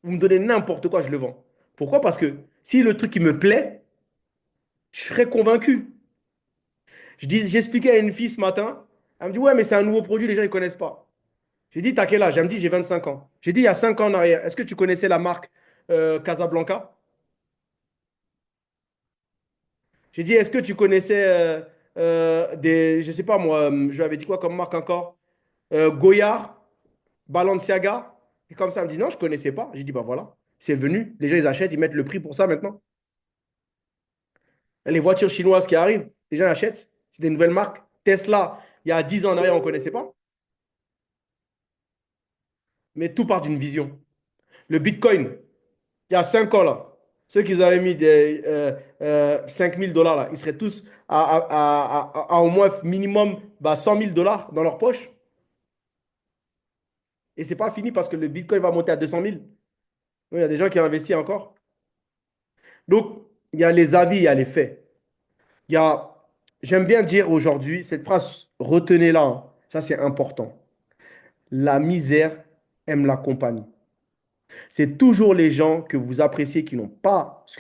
A: Vous me donnez n'importe quoi, je le vends. Pourquoi? Parce que si le truc qui me plaît, je serais convaincu. J'expliquais à une fille ce matin, elle me dit, ouais, mais c'est un nouveau produit, les gens ne connaissent pas. J'ai dit, t'as quel âge? Elle me dit, j'ai 25 ans. J'ai dit, il y a 5 ans en arrière, est-ce que tu connaissais la marque Casablanca? J'ai dit, est-ce que tu connaissais je sais pas moi, je lui avais dit quoi comme marque encore? Goya, Balenciaga. Et comme ça, elle me dit, non, je ne connaissais pas. J'ai dit, bah voilà, c'est venu. Les gens, ils achètent, ils mettent le prix pour ça maintenant. Les voitures chinoises qui arrivent, les gens achètent. C'est des nouvelles marques. Tesla, il y a 10 ans en arrière, on ne connaissait pas. Mais tout part d'une vision. Le Bitcoin, il y a 5 ans, là, ceux qui avaient mis des 5 000 dollars, là, ils seraient tous à au moins minimum 100 000 dollars dans leur poche. Et ce n'est pas fini parce que le Bitcoin va monter à 200 000. Il y a des gens qui ont investi encore. Donc, il y a les avis, il y a les faits. Il y a, j'aime bien dire aujourd'hui, cette phrase, retenez-la, hein, ça c'est important. La misère aime la compagnie. C'est toujours les gens que vous appréciez qui n'ont pas ce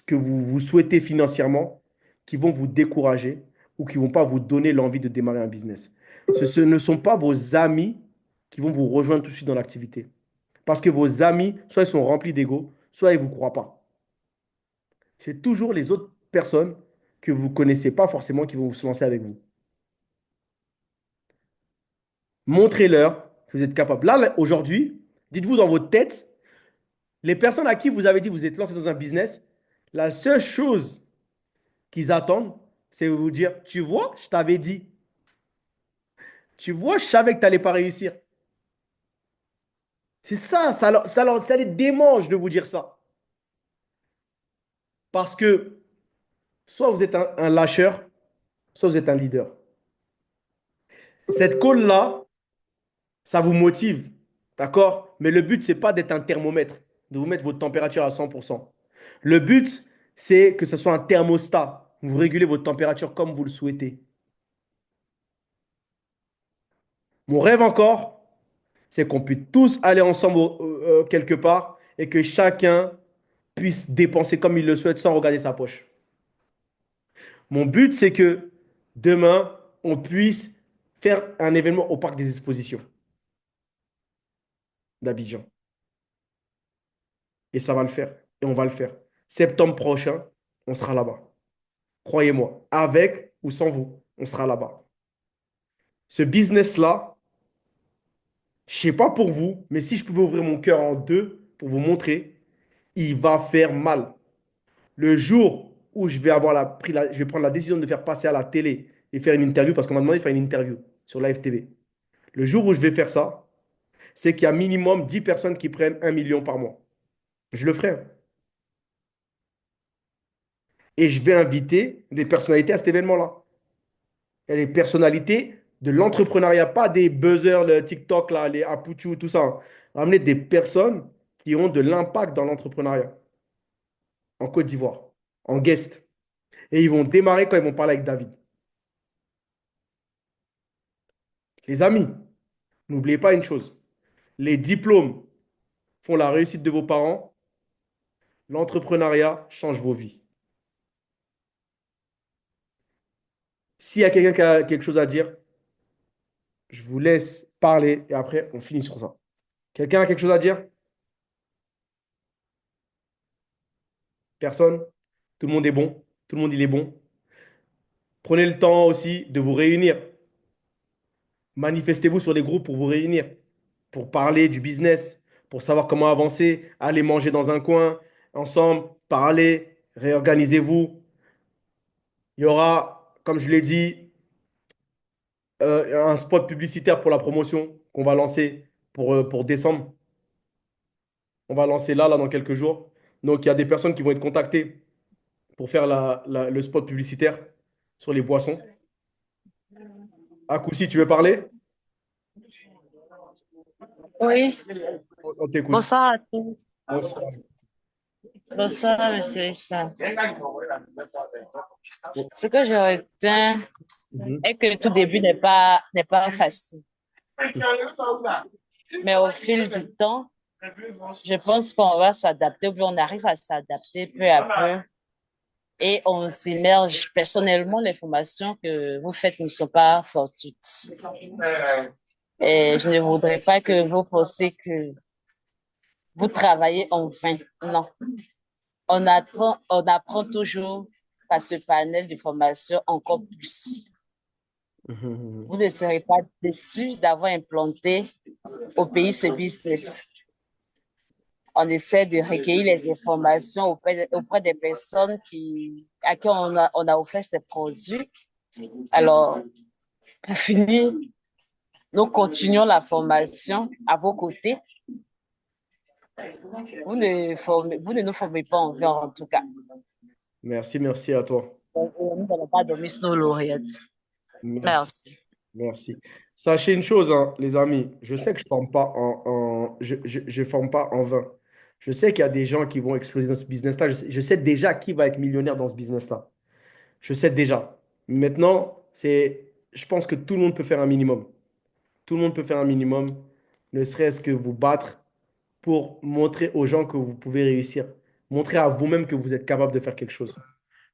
A: que vous souhaitez financièrement qui vont vous décourager ou qui ne vont pas vous donner l'envie de démarrer un business. Ce ne sont pas vos amis qui vont vous rejoindre tout de suite dans l'activité. Parce que vos amis, soit ils sont remplis d'ego, soit ils ne vous croient pas. C'est toujours les autres personnes que vous ne connaissez pas forcément qui vont se lancer avec vous. Montrez-leur que vous êtes capable. Là, aujourd'hui, dites-vous dans votre tête, les personnes à qui vous avez dit que vous êtes lancé dans un business, la seule chose qu'ils attendent, c'est de vous dire, tu vois, je t'avais dit. Tu vois, je savais que tu n'allais pas réussir. C'est ça, ça les démange de vous dire ça. Parce que soit vous êtes un lâcheur, soit vous êtes un leader. Cette call-là, ça vous motive, d'accord? Mais le but, c'est pas d'être un thermomètre, de vous mettre votre température à 100%. Le but, c'est que ce soit un thermostat. Vous régulez votre température comme vous le souhaitez. Mon rêve encore, c'est qu'on puisse tous aller ensemble quelque part et que chacun puisse dépenser comme il le souhaite sans regarder sa poche. Mon but, c'est que demain, on puisse faire un événement au Parc des Expositions d'Abidjan. Et ça va le faire. Et on va le faire. Septembre prochain, on sera là-bas. Croyez-moi, avec ou sans vous, on sera là-bas. Ce business-là, je ne sais pas pour vous, mais si je pouvais ouvrir mon cœur en deux pour vous montrer, il va faire mal. Le jour où je vais je vais prendre la décision de faire passer à la télé et faire une interview, parce qu'on m'a demandé de faire une interview sur Live TV. Le jour où je vais faire ça, c'est qu'il y a minimum 10 personnes qui prennent 1 million par mois. Je le ferai. Et je vais inviter des personnalités à cet événement-là. Il y a des personnalités de l'entrepreneuriat, pas des buzzers, le TikTok, là, les Apuchu, tout ça, hein. Ramener des personnes qui ont de l'impact dans l'entrepreneuriat en Côte d'Ivoire, en guest. Et ils vont démarrer quand ils vont parler avec David. Les amis, n'oubliez pas une chose. Les diplômes font la réussite de vos parents. L'entrepreneuriat change vos vies. S'il y a quelqu'un qui a quelque chose à dire, je vous laisse parler et après, on finit sur ça. Quelqu'un a quelque chose à dire? Personne? Tout le monde est bon? Tout le monde, il est bon? Prenez le temps aussi de vous réunir. Manifestez-vous sur les groupes pour vous réunir. pour parler du business, pour savoir comment avancer, aller manger dans un coin, ensemble, parler, réorganisez-vous. Il y aura, comme je l'ai dit, un spot publicitaire pour la promotion qu'on va lancer pour décembre. On va lancer là, dans quelques jours. Donc, il y a des personnes qui vont être contactées pour faire le spot publicitaire sur les boissons. Akousi, tu veux parler?
J: Oui,
A: On t'écoute.
J: bonsoir à tous.
A: Bonsoir.
J: Bonsoir, monsieur Issa. Ce que je retiens
A: Mhm.
J: est que tout début n'est pas facile. Mais au fil du temps, je pense qu'on va s'adapter, ou bien on arrive à s'adapter peu à peu et on s'immerge. Personnellement, les formations que vous faites ne sont pas fortuites. Et je ne voudrais pas que vous pensiez que vous travaillez en vain. Non. On apprend toujours par ce panel de formation encore plus.
A: Mhm.
J: Vous ne serez pas déçus d'avoir implanté au pays ce business. On essaie de recueillir les informations auprès des personnes à qui on a offert ces produits. Alors, pour finir, nous continuons la formation à vos côtés. Vous ne nous formez pas en vain, en tout cas.
A: Merci, merci à toi.
J: Nous n'allons pas dormir sur nos lauréates.
A: Merci,
J: Merci.
A: merci. Sachez une chose, hein, les amis, je sais que je ne forme pas je forme pas en vain. Je sais qu'il y a des gens qui vont exploser dans ce business-là. Je sais déjà qui va être millionnaire dans ce business-là. Je sais déjà. Maintenant, je pense que tout le monde peut faire un minimum. Tout le monde peut faire un minimum, ne serait-ce que vous battre pour montrer aux gens que vous pouvez réussir. Montrer à vous-même que vous êtes capable de faire quelque chose.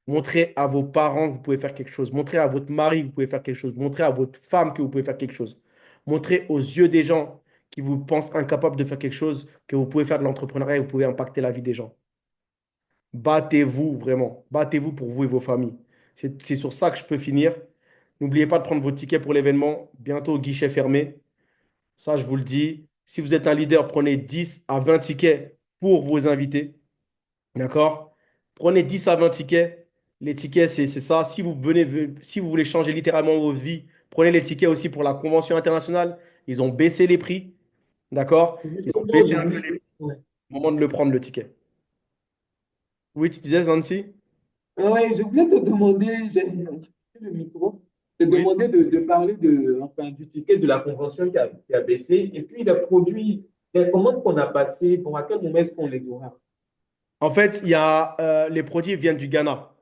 A: Montrez à vos parents que vous pouvez faire quelque chose. Montrez à votre mari que vous pouvez faire quelque chose. Montrez à votre femme que vous pouvez faire quelque chose. Montrez aux yeux des gens qui vous pensent incapables de faire quelque chose que vous pouvez faire de l'entrepreneuriat et vous pouvez impacter la vie des gens. Battez-vous vraiment. Battez-vous pour vous et vos familles. C'est sur ça que je peux finir. N'oubliez pas de prendre vos tickets pour l'événement. Bientôt, guichet fermé. Ça, je vous le dis. Si vous êtes un leader, prenez 10 à 20 tickets pour vos invités. D'accord? Prenez 10 à 20 tickets. Les tickets, c'est ça. Si vous voulez changer littéralement vos vies, prenez les tickets aussi pour la convention internationale. Ils ont baissé les prix. D'accord? Ils ont
H: Justement,
A: baissé un peu les
H: aujourd'hui,
A: prix.
H: ouais.
A: Moment de le prendre, le ticket. Oui, tu disais, Zancy?
H: Ouais, je voulais te demander, j'ai le micro, te
A: Oui.
H: demander de parler enfin, du ticket de la convention qui a baissé et puis les produits, les commandes qu'on a passées, bon, à quel moment est-ce qu'on les aura?
A: En fait, les produits viennent du Ghana.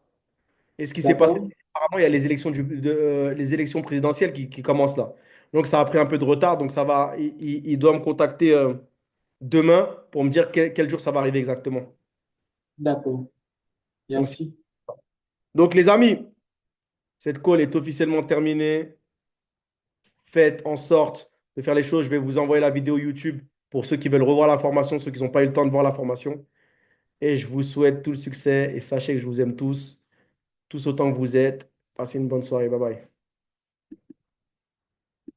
A: Et ce qui s'est passé,
H: D'accord?
A: apparemment, il y a les élections présidentielles qui commencent là. Donc, ça a pris un peu de retard. Donc, ça va, il doit me contacter demain pour me dire quel jour ça va arriver exactement.
H: D'accord.
A: Donc,
H: Merci.
A: les amis, cette call est officiellement terminée. Faites en sorte de faire les choses. Je vais vous envoyer la vidéo YouTube pour ceux qui veulent revoir la formation, ceux qui n'ont pas eu le temps de voir la formation. Et je vous souhaite tout le succès et sachez que je vous aime tous autant que vous êtes. Passez une bonne soirée. Bye bye.